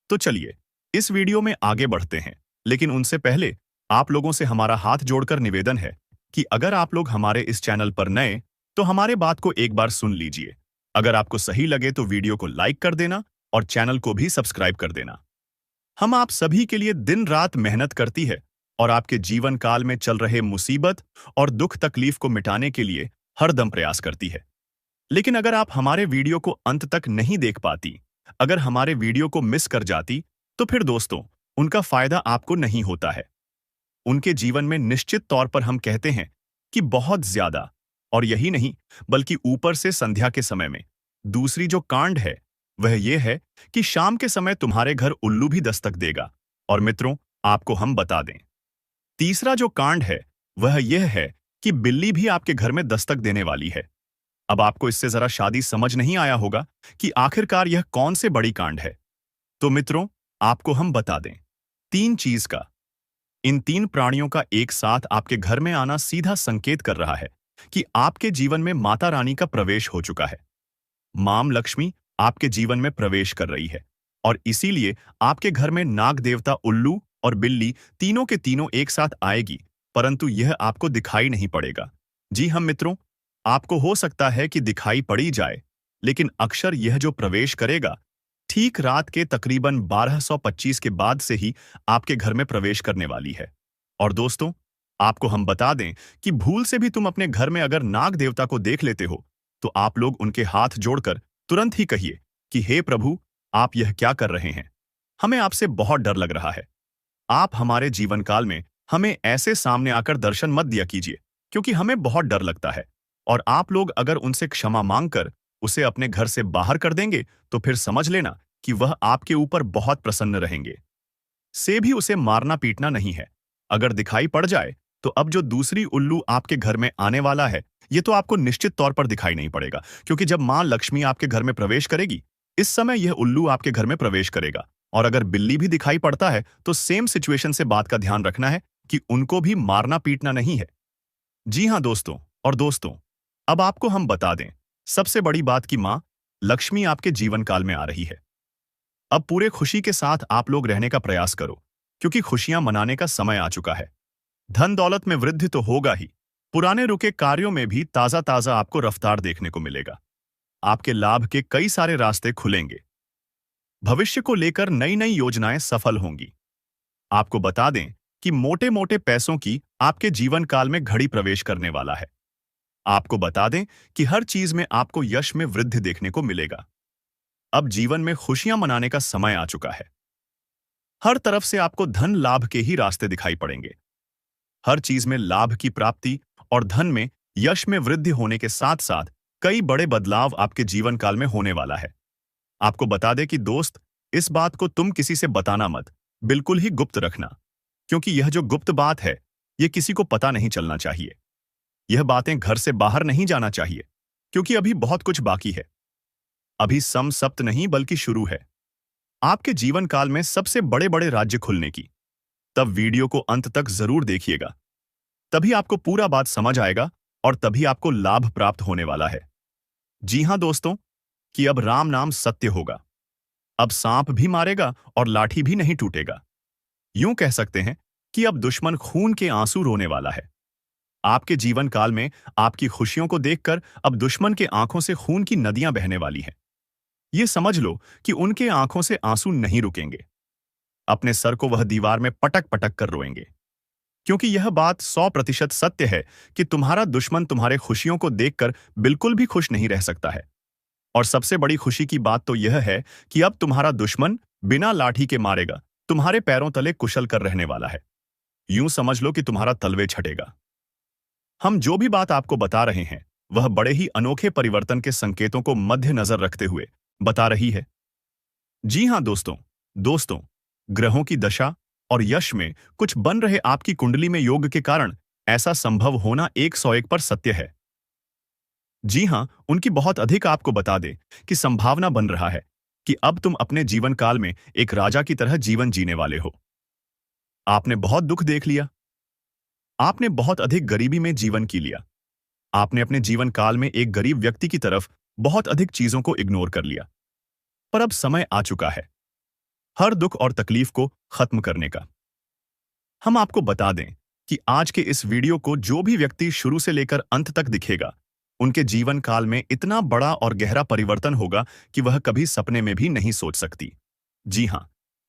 तो चलिए इस वीडियो में आगे बढ़ते हैं, लेकिन उनसे पहले आप लोगों से हमारा हाथ जोड़कर निवेदन है कि अगर आप लोग हमारे इस चैनल पर नए, तो हमारे बात को एक बार सुन लीजिए। अगर आपको सही लगे तो वीडियो को लाइक कर देना और चैनल को भी सब्सक्राइब कर देना। हम आप सभी के लिए दिन रात मेहनत करती है और आपके जीवन काल में चल रहे मुसीबत और दुख तकलीफ को मिटाने के लिए हरदम प्रयास करती है। लेकिन अगर आप हमारे वीडियो को अंत तक नहीं देख पाती, अगर हमारे वीडियो को मिस कर जाती, तो फिर दोस्तों, उनका फायदा आपको नहीं होता है। उनके जीवन में निश्चित तौर पर हम कहते हैं कि बहुत ज्यादा। और यही नहीं, बल्कि ऊपर से संध्या के समय में दूसरी जो कांड है वह यह है कि शाम के समय तुम्हारे घर उल्लू भी दस्तक देगा। और मित्रों, आपको हम बता दें, तीसरा जो कांड है वह यह है कि बिल्ली भी आपके घर में दस्तक देने वाली है। अब आपको इससे जरा शादी समझ नहीं आया होगा कि आखिरकार यह कौन से बड़ी कांड है। तो मित्रों, आपको हम बता दें, तीन चीज का, इन तीन प्राणियों का एक साथ आपके घर में आना सीधा संकेत कर रहा है कि आपके जीवन में माता रानी का प्रवेश हो चुका है। मां लक्ष्मी आपके जीवन में प्रवेश कर रही है और इसीलिए आपके घर में नाग देवता उल्लू और बिल्ली तीनों के तीनों एक साथ आएगी, परंतु यह आपको दिखाई नहीं पड़ेगा। जी हम मित्रों, आपको हो सकता है कि दिखाई पड़ी जाए, लेकिन अक्षर यह जो प्रवेश करेगा ठीक रात के तकरीबन 1225 के बाद से ही आपके घर में प्रवेश करने वाली है। और दोस्तों, आपको हम बता दें कि भूल से भी तुम अपने घर में अगर नाग देवता को देख लेते हो तो आप लोग उनके हाथ जोड़कर तुरंत ही कहिए कि हे प्रभु, आप यह क्या कर रहे हैं? हमें आपसे बहुत डर लग रहा है। आप हमारे जीवन काल में हमें ऐसे सामने आकर दर्शन मत दिया कीजिए, क्योंकि हमें बहुत डर लगता है। और आप लोग अगर उनसे क्षमा मांगकर उसे अपने घर से बाहर कर देंगे तो फिर समझ लेना कि वह आपके ऊपर बहुत प्रसन्न रहेंगे। से भी उसे मारना पीटना नहीं है। अगर दिखाई पड़ जाए तो अब जो दूसरी उल्लू आपके घर में आने वाला है, ये तो आपको निश्चित तौर पर दिखाई नहीं पड़ेगा, क्योंकि जब मां लक्ष्मी आपके घर में प्रवेश करेगी, इस समय यह उल्लू आपके घर में प्रवेश करेगा। और अगर बिल्ली भी दिखाई पड़ता है तो सेम सिचुएशन से बात का ध्यान रखना है कि उनको भी मारना पीटना नहीं है। जी हाँ दोस्तों, और दोस्तों, अब आपको हम बता दें सबसे बड़ी बात कि मां लक्ष्मी आपके जीवन काल में आ रही है। अब पूरे खुशी के साथ आप लोग रहने का प्रयास करो, क्योंकि खुशियां मनाने का समय आ चुका है। धन दौलत में वृद्धि तो होगा ही, पुराने रुके कार्यों में भी ताजा ताजा आपको रफ्तार देखने को मिलेगा। आपके लाभ के कई सारे रास्ते खुलेंगे। भविष्य को लेकर नई नई योजनाएं सफल होंगी। आपको बता दें कि मोटे मोटे पैसों की आपके जीवन काल में घड़ी प्रवेश करने वाला है। आपको बता दें कि हर चीज में आपको यश में वृद्धि देखने को मिलेगा। अब जीवन में खुशियां मनाने का समय आ चुका है। हर तरफ से आपको धन लाभ के ही रास्ते दिखाई पड़ेंगे। हर चीज में लाभ की प्राप्ति और धन में यश में वृद्धि होने के साथ साथ कई बड़े बदलाव आपके जीवन काल में होने वाला है। आपको बता दें कि दोस्त, इस बात को तुम किसी से बताना मत, बिल्कुल ही गुप्त रखना, क्योंकि यह जो गुप्त बात है यह किसी को पता नहीं चलना चाहिए। यह बातें घर से बाहर नहीं जाना चाहिए, क्योंकि अभी बहुत कुछ बाकी है। अभी सम सप्त नहीं बल्कि शुरू है आपके जीवन काल में सबसे बड़े बड़े राज्य खुलने की। तब वीडियो को अंत तक जरूर देखिएगा, तभी आपको पूरा बात समझ आएगा और तभी आपको लाभ प्राप्त होने वाला है। जी हां दोस्तों, कि अब राम नाम सत्य होगा। अब सांप भी मारेगा और लाठी भी नहीं टूटेगा। यूं कह सकते हैं कि अब दुश्मन खून के आंसू रोने वाला है। आपके जीवन काल में आपकी खुशियों को देखकर अब दुश्मन के आंखों से खून की नदियां बहने वाली हैं। ये समझ लो कि उनके आंखों से आंसू नहीं रुकेंगे। अपने सर को वह दीवार में पटक पटक कर रोएंगे, क्योंकि यह बात 100% सत्य है कि तुम्हारा दुश्मन तुम्हारे खुशियों को देखकर बिल्कुल भी खुश नहीं रह सकता है। और सबसे बड़ी खुशी की बात तो यह है कि अब तुम्हारा दुश्मन बिना लाठी के मारेगा तुम्हारे पैरों तले कुशल कर रहने वाला है। यूं समझ लो कि तुम्हारा तलवे छटेगा। हम जो भी बात आपको बता रहे हैं वह बड़े ही अनोखे परिवर्तन के संकेतों को मद्देनजर रखते हुए बता रही है। जी हां दोस्तों, ग्रहों की दशा और यश में कुछ बन रहे आपकी कुंडली में योग के कारण ऐसा संभव होना 101 पर सत्य है। जी हां, उनकी बहुत अधिक आपको बता दे कि संभावना बन रहा है कि अब तुम अपने जीवन काल में एक राजा की तरह जीवन जीने वाले हो। आपने बहुत दुख देख लिया, आपने बहुत अधिक गरीबी में जीवन की लिया, आपने अपने जीवन काल में एक गरीब व्यक्ति की तरफ बहुत अधिक चीजों को इग्नोर कर लिया। पर अब समय आ चुका है हर दुख और तकलीफ को खत्म करने का। हम आपको बता दें कि आज के इस वीडियो को जो भी व्यक्ति शुरू से लेकर अंत तक दिखेगा, उनके जीवन काल में इतना बड़ा और गहरा परिवर्तन होगा कि वह कभी सपने में भी नहीं सोच सकती। जी हां,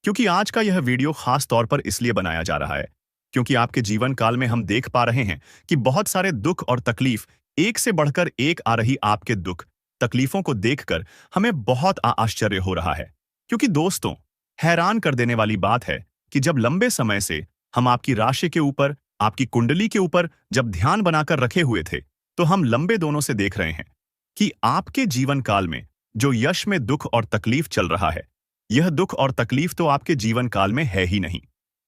क्योंकि आज का यह वीडियो खास तौर पर इसलिए बनाया जा रहा है क्योंकि आपके जीवन काल में हम देख पा रहे हैं कि बहुत सारे दुख और तकलीफ एक से बढ़कर एक आ रही। आपके दुख तकलीफों को देखकर हमें बहुत आश्चर्य हो रहा है, क्योंकि दोस्तों, हैरान कर देने वाली बात है कि जब लंबे समय से हम आपकी राशि के ऊपर, आपकी कुंडली के ऊपर जब ध्यान बनाकर रखे हुए थे, तो हम लंबे दोनों से देख रहे हैं कि आपके जीवन काल में जो यश में दुख और तकलीफ चल रहा है, यह दुख और तकलीफ तो आपके जीवन काल में है ही नहीं।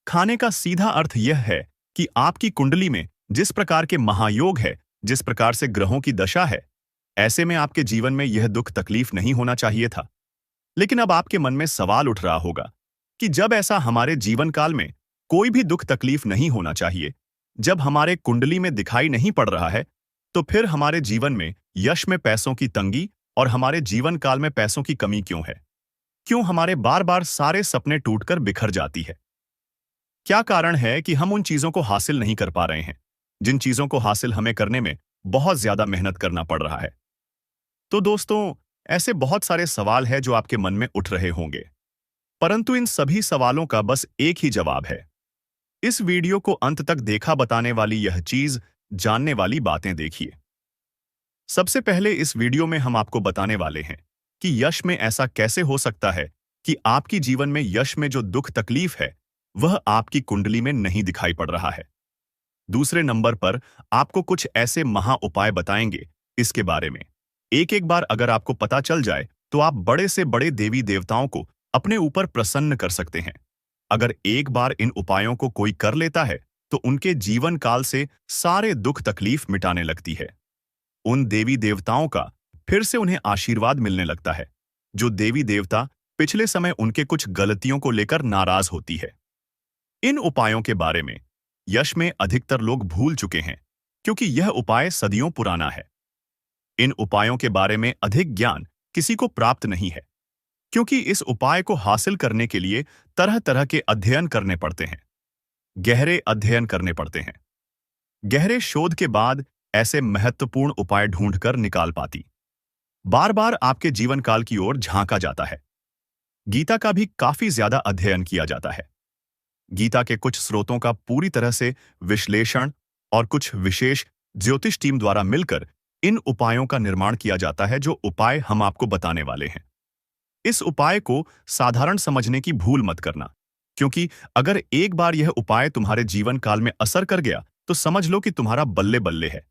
खाने का सीधा अर्थ यह है कि आपकी कुंडली में जिस प्रकार के महायोग है, जिस प्रकार से ग्रहों की दशा है, ऐसे में आपके जीवन में यह दुख तकलीफ नहीं होना चाहिए था। लेकिन अब आपके मन में सवाल उठ रहा होगा कि जब ऐसा हमारे जीवन काल में कोई भी दुख तकलीफ नहीं होना चाहिए, जब हमारे कुंडली में दिखाई नहीं पड़ रहा है, तो फिर हमारे जीवन में यश में पैसों की तंगी और हमारे जीवन काल में पैसों की कमी क्यों है? क्यों हमारे बार बार सारे सपने टूटकर बिखर जाती है? क्या कारण है कि हम उन चीजों को हासिल नहीं कर पा रहे हैं, जिन चीजों को हासिल हमें करने में बहुत ज्यादा मेहनत करना पड़ रहा है? तो दोस्तों, ऐसे बहुत सारे सवाल हैं जो आपके मन में उठ रहे होंगे, परंतु इन सभी सवालों का बस एक ही जवाब है। इस वीडियो को अंत तक देखा बताने वाली यह चीज, जानने वाली बातें देखिए। सबसे पहले इस वीडियो में हम आपको बताने वाले हैं कि यश में ऐसा कैसे हो सकता है कि आपकी जीवन में यश में जो दुख तकलीफ है, वह आपकी कुंडली में नहीं दिखाई पड़ रहा है। दूसरे नंबर पर आपको कुछ ऐसे महा उपाय बताएंगे इसके बारे में। एक एक बार अगर आपको पता चल जाए तो आप बड़े से बड़े देवी देवताओं को अपने ऊपर प्रसन्न कर सकते हैं। अगर एक बार इन उपायों को कोई कर लेता है तो उनके जीवन काल से सारे दुख तकलीफ मिटाने लगती है। उन देवी देवताओं का फिर से उन्हें आशीर्वाद मिलने लगता है। जो देवी देवता पिछले समय उनके कुछ गलतियों को लेकर नाराज होती है। इन उपायों के बारे में यश में अधिकतर लोग भूल चुके हैं, क्योंकि यह उपाय सदियों पुराना है। इन उपायों के बारे में अधिक ज्ञान किसी को प्राप्त नहीं है, क्योंकि इस उपाय को हासिल करने के लिए तरह तरह के अध्ययन करने पड़ते हैं, गहरे अध्ययन करने पड़ते हैं। गहरे शोध के बाद ऐसे महत्वपूर्ण उपाय ढूंढकर निकाल पाती। बार बार आपके जीवन काल की ओर झांका जाता है। गीता का भी काफी ज्यादा अध्ययन किया जाता है। गीता के कुछ स्रोतों का पूरी तरह से विश्लेषण और कुछ विशेष ज्योतिष टीम द्वारा मिलकर इन उपायों का निर्माण किया जाता है, जो उपाय हम आपको बताने वाले हैं। इस उपाय को साधारण समझने की भूल मत करना, क्योंकि अगर एक बार यह उपाय तुम्हारे जीवन काल में असर कर गया तो समझ लो कि तुम्हारा बल्ले बल्ले है।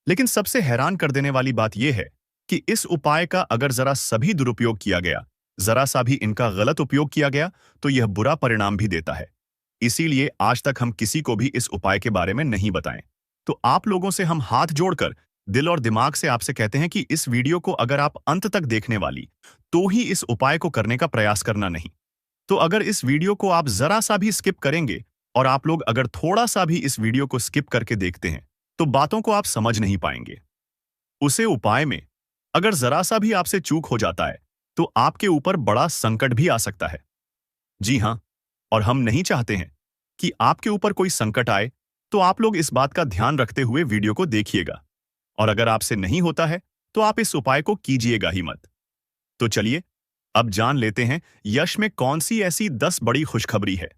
लेकिन सबसे हैरान कर देने वाली बात यह है कि इस उपाय का अगर जरा सभी दुरुपयोग किया गया, जरा सा भी इनका गलत उपयोग किया गया, तो यह बुरा परिणाम भी देता है। इसीलिए आज तक हम किसी को भी इस उपाय के बारे में नहीं बताएं। तो आप लोगों से हम हाथ जोड़कर दिल और दिमाग से आपसे कहते हैं कि इस वीडियो को अगर आप अंत तक देखने वाली, तो ही इस उपाय को करने का प्रयास करना नहीं। तो अगर इस वीडियो को आप जरा सा भी स्किप करेंगे, और आप लोग अगर थोड़ा सा भी इस वीडियो को स्किप करके देखते हैं, तो बातों को आप समझ नहीं पाएंगे। उसे उपाय में अगर जरा सा भी आपसे चूक हो जाता है, तो आपके ऊपर बड़ा संकट भी आ सकता है। जी हाँ, और हम नहीं चाहते हैं कि आपके ऊपर कोई संकट आए, तो आप लोग इस बात का ध्यान रखते हुए वीडियो को देखिएगा। और अगर आपसे नहीं होता है, तो आप इस उपाय को कीजिएगा ही मत। तो चलिए, अब जान लेते हैं यश में कौन सी ऐसी 10 बड़ी खुशखबरी है,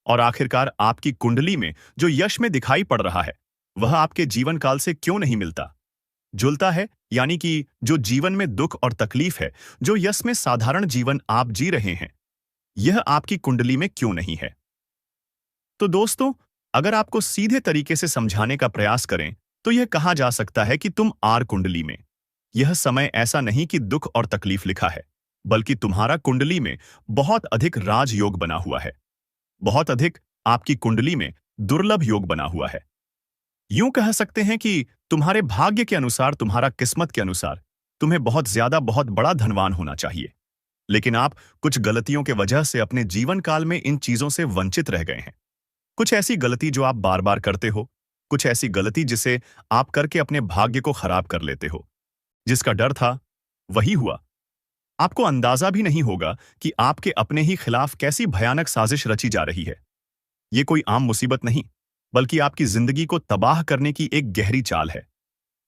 और आखिरकार आपकी कुंडली में जो यश में दिखाई पड़ रहा है, वह आपके जीवन काल से क्यों नहीं मिलता जुलता है, यानी कि जो जीवन में दुख और तकलीफ है, जो यश में साधारण जीवन आप जी रहे हैं, यह आपकी कुंडली में क्यों नहीं है। तो दोस्तों, अगर आपको सीधे तरीके से समझाने का प्रयास करें, तो यह कहा जा सकता है कि तुम आर कुंडली में। यह समय ऐसा नहीं कि दुख और तकलीफ लिखा है, बल्कि तुम्हारा कुंडली में बहुत अधिक राजयोग बना हुआ है। बहुत अधिक आपकी कुंडली में दुर्लभ योग बना हुआ है। यूं कह सकते हैं कि तुम्हारे भाग्य के अनुसार, तुम्हारा किस्मत के अनुसार तुम्हें बहुत ज्यादा, बहुत बड़ा धनवान होना चाहिए। लेकिन आप कुछ गलतियों के वजह से अपने जीवन काल में इन चीजों से वंचित रह गए हैं। कुछ ऐसी गलती जो आप बार बार करते हो, कुछ ऐसी गलती जिसे आप करके अपने भाग्य को खराब कर लेते हो। जिसका डर था वही हुआ। आपको अंदाजा भी नहीं होगा कि आपके अपने ही खिलाफ कैसी भयानक साजिश रची जा रही है। ये कोई आम मुसीबत नहीं, बल्कि आपकी जिंदगी को तबाह करने की एक गहरी चाल है।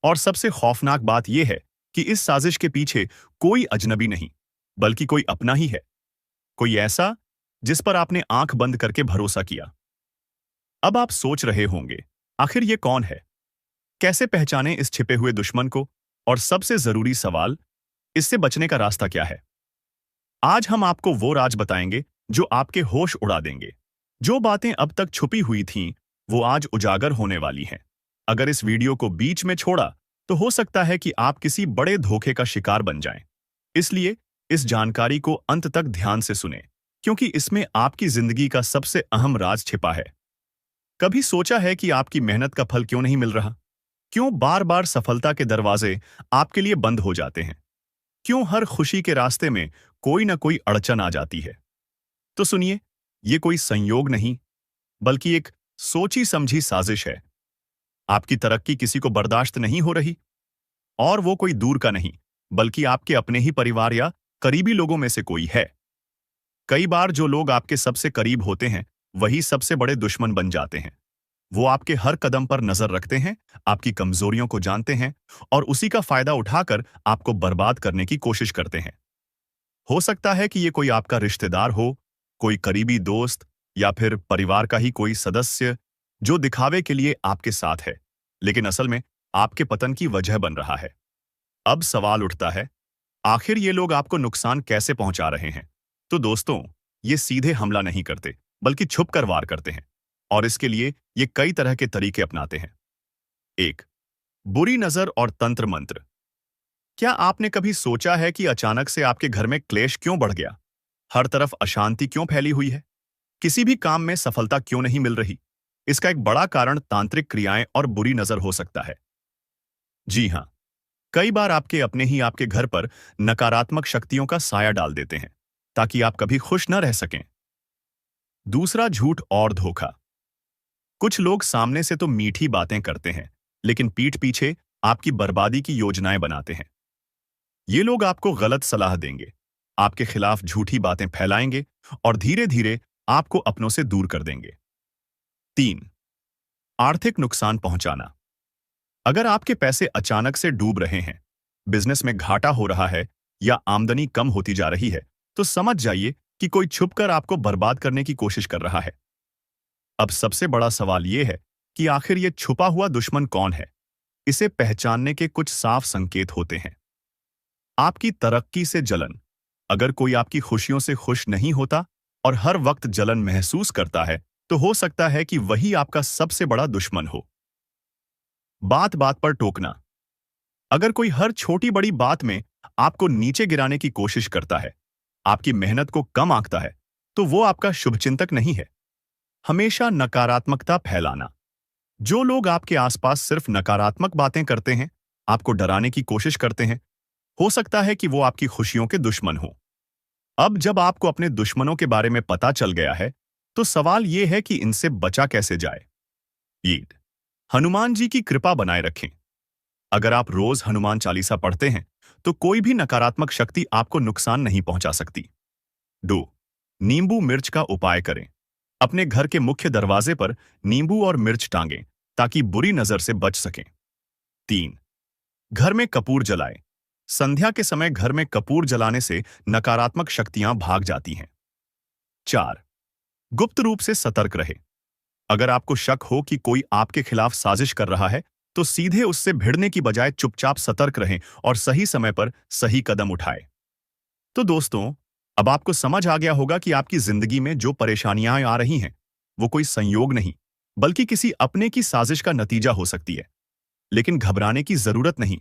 और सबसे खौफनाक बात यह है कि इस साजिश के पीछे कोई अजनबी नहीं, बल्कि कोई अपना ही है। कोई ऐसा जिस पर आपने आंख बंद करके भरोसा किया। अब आप सोच रहे होंगे, आखिर ये कौन है? कैसे पहचाने इस छिपे हुए दुश्मन को? और सबसे जरूरी सवाल, इससे बचने का रास्ता क्या है? आज हम आपको वो राज बताएंगे जो आपके होश उड़ा देंगे, जो बातें अब तक छुपी हुई थीं, वो आज उजागर होने वाली हैं। अगर इस वीडियो को बीच में छोड़ा, तो हो सकता है कि आप किसी बड़े धोखे का शिकार बन जाएं। इसलिए इस जानकारी को अंत तक ध्यान से सुनें, क्योंकि इसमें आपकी जिंदगी का सबसे अहम राज छिपा है। कभी सोचा है कि आपकी मेहनत का फल क्यों नहीं मिल रहा? क्यों बार बार सफलता के दरवाजे आपके लिए बंद हो जाते हैं? क्यों हर खुशी के रास्ते में कोई ना कोई अड़चन आ जाती है? तो सुनिए, ये कोई संयोग नहीं, बल्कि एक सोची समझी साजिश है। आपकी तरक्की किसी को बर्दाश्त नहीं हो रही, और वो कोई दूर का नहीं, बल्कि आपके अपने ही परिवार या करीबी लोगों में से कोई है। कई बार जो लोग आपके सबसे करीब होते हैं, वही सबसे बड़े दुश्मन बन जाते हैं। वो आपके हर कदम पर नजर रखते हैं, आपकी कमजोरियों को जानते हैं, और उसी का फायदा उठाकर आपको बर्बाद करने की कोशिश करते हैं। हो सकता है कि ये कोई आपका रिश्तेदार हो, कोई करीबी दोस्त, या फिर परिवार का ही कोई सदस्य, जो दिखावे के लिए आपके साथ है, लेकिन असल में आपके पतन की वजह बन रहा है। अब सवाल उठता है, आखिर ये लोग आपको नुकसान कैसे पहुंचा रहे हैं? तो दोस्तों, ये सीधे हमला नहीं करते, बल्कि छुपकर वार करते हैं, और इसके लिए ये कई तरह के तरीके अपनाते हैं। 1. बुरी नजर और तंत्र मंत्र। क्या आपने कभी सोचा है कि अचानक से आपके घर में क्लेश क्यों बढ़ गया? हर तरफ अशांति क्यों फैली हुई है? किसी भी काम में सफलता क्यों नहीं मिल रही? इसका एक बड़ा कारण तांत्रिक क्रियाएं और बुरी नजर हो सकता है। जी हां, कई बार आपके अपने ही आपके घर पर नकारात्मक शक्तियों का साया डाल देते हैं, ताकि आप कभी खुश न रह सकें। दूसरा, झूठ और धोखा। कुछ लोग सामने से तो मीठी बातें करते हैं, लेकिन पीठ पीछे आपकी बर्बादी की योजनाएं बनाते हैं। ये लोग आपको गलत सलाह देंगे, आपके खिलाफ झूठी बातें फैलाएंगे, और धीरे धीरे आपको अपनों से दूर कर देंगे। 3. आर्थिक नुकसान पहुंचाना। अगर आपके पैसे अचानक से डूब रहे हैं, बिजनेस में घाटा हो रहा है, या आमदनी कम होती जा रही है, तो समझ जाइए कि कोई छुपकर आपको बर्बाद करने की कोशिश कर रहा है। अब सबसे बड़ा सवाल यह है कि आखिर ये छुपा हुआ दुश्मन कौन है? इसे पहचानने के कुछ साफ संकेत होते हैं। आपकी तरक्की से जलन। अगर कोई आपकी खुशियों से खुश नहीं होता और हर वक्त जलन महसूस करता है, तो हो सकता है कि वही आपका सबसे बड़ा दुश्मन हो। बात बात पर टोकना। अगर कोई हर छोटी बड़ी बात में आपको नीचे गिराने की कोशिश करता है, आपकी मेहनत को कम आंकता है, तो वो आपका शुभचिंतक नहीं है। हमेशा नकारात्मकता फैलाना। जो लोग आपके आसपास सिर्फ नकारात्मक बातें करते हैं, आपको डराने की कोशिश करते हैं, हो सकता है कि वो आपकी खुशियों के दुश्मन हो। अब जब आपको अपने दुश्मनों के बारे में पता चल गया है, तो सवाल यह है कि इनसे बचा कैसे जाए। ईद। हनुमान जी की कृपा बनाए रखें। अगर आप रोज हनुमान चालीसा पढ़ते हैं, तो कोई भी नकारात्मक शक्ति आपको नुकसान नहीं पहुंचा सकती। 2. नींबू मिर्च का उपाय करें। अपने घर के मुख्य दरवाजे पर नींबू और मिर्च टांगें, ताकि बुरी नजर से बच सकें। 3. घर में कपूर जलाएं। संध्या के समय घर में कपूर जलाने से नकारात्मक शक्तियां भाग जाती हैं। 4. गुप्त रूप से सतर्क रहें। अगर आपको शक हो कि कोई आपके खिलाफ साजिश कर रहा है, तो सीधे उससे भिड़ने की बजाय चुपचाप सतर्क रहें और सही समय पर सही कदम उठाएं। तो दोस्तों, अब आपको समझ आ गया होगा कि आपकी जिंदगी में जो परेशानियां आ रही हैं, वो कोई संयोग नहीं, बल्कि किसी अपने की साजिश का नतीजा हो सकती है। लेकिन घबराने की जरूरत नहीं।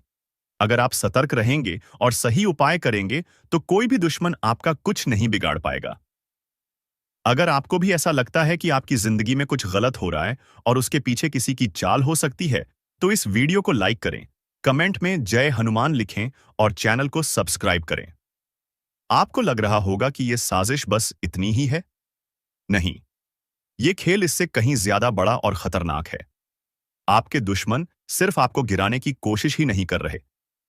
अगर आप सतर्क रहेंगे और सही उपाय करेंगे, तो कोई भी दुश्मन आपका कुछ नहीं बिगाड़ पाएगा। अगर आपको भी ऐसा लगता है कि आपकी जिंदगी में कुछ गलत हो रहा है और उसके पीछे किसी की चाल हो सकती है, तो इस वीडियो को लाइक करें, कमेंट में जय हनुमान लिखें और चैनल को सब्सक्राइब करें। आपको लग रहा होगा कि यह साजिश बस इतनी ही है। नहीं, यह खेल इससे कहीं ज्यादा बड़ा और खतरनाक है। आपके दुश्मन सिर्फ आपको गिराने की कोशिश ही नहीं कर रहे,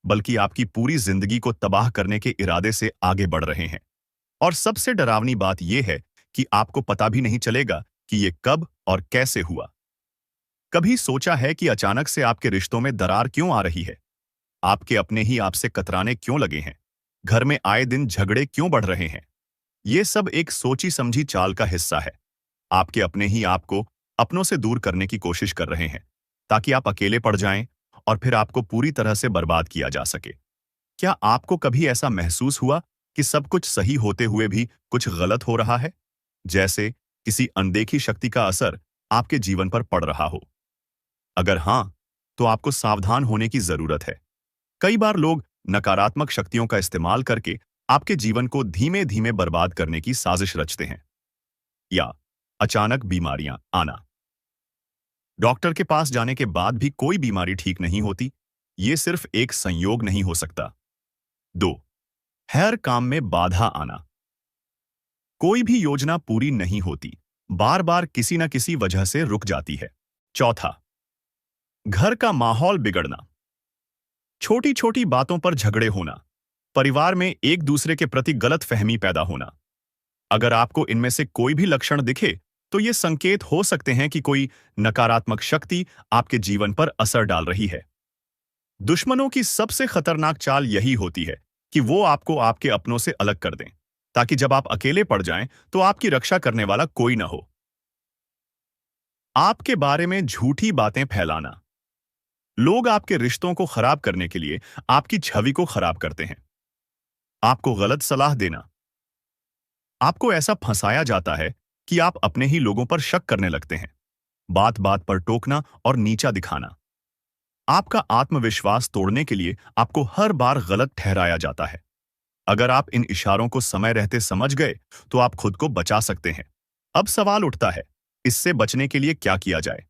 बल्कि आपकी पूरी जिंदगी को तबाह करने के इरादे से आगे बढ़ रहे हैं। और सबसे डरावनी बात यह है कि आपको पता भी नहीं चलेगा कि यह कब और कैसे हुआ। कभी सोचा है कि अचानक से आपके रिश्तों में दरार क्यों आ रही है? आपके अपने ही आपसे कतराने क्यों लगे हैं? घर में आए दिन झगड़े क्यों बढ़ रहे हैं? ये सब एक सोची समझी चाल का हिस्सा है। आपके अपने ही आपको अपनों से दूर करने की कोशिश कर रहे हैं, ताकि आप अकेले पड़ जाएं और फिर आपको पूरी तरह से बर्बाद किया जा सके। क्या आपको कभी ऐसा महसूस हुआ कि सब कुछ सही होते हुए भी कुछ गलत हो रहा है? जैसे किसी अनदेखी शक्ति का असर आपके जीवन पर पड़ रहा हो? अगर हां, तो आपको सावधान होने की जरूरत है। कई बार लोग नकारात्मक शक्तियों का इस्तेमाल करके आपके जीवन को धीमे धीमे बर्बाद करने की साजिश रचते हैं। या अचानक बीमारियां आना। डॉक्टर के पास जाने के बाद भी कोई बीमारी ठीक नहीं होती। ये सिर्फ एक संयोग नहीं हो सकता। 2. हर काम में बाधा आना। कोई भी योजना पूरी नहीं होती, बार बार किसी न किसी वजह से रुक जाती है। चौथा, घर का माहौल बिगड़ना। छोटी छोटी बातों पर झगड़े होना, परिवार में एक दूसरे के प्रति गलत फहमी पैदा होना। अगर आपको इनमें से कोई भी लक्षण दिखे, तो ये संकेत हो सकते हैं कि कोई नकारात्मक शक्ति आपके जीवन पर असर डाल रही है। दुश्मनों की सबसे खतरनाक चाल यही होती है कि वो आपको आपके अपनों से अलग कर दें, ताकि जब आप अकेले पड़ जाएं, तो आपकी रक्षा करने वाला कोई ना हो। आपके बारे में झूठी बातें फैलाना। लोग आपके रिश्तों को खराब करने के लिए आपकी छवि को खराब करते हैं। आपको गलत सलाह देना। आपको ऐसा फंसाया जाता है कि आप अपने ही लोगों पर शक करने लगते हैं। बात बात पर टोकना और नीचा दिखाना। आपका आत्मविश्वास तोड़ने के लिए आपको हर बार गलत ठहराया जाता है। अगर आप इन इशारों को समय रहते समझ गए, तो आप खुद को बचा सकते हैं। अब सवाल उठता है, इससे बचने के लिए क्या किया जाए?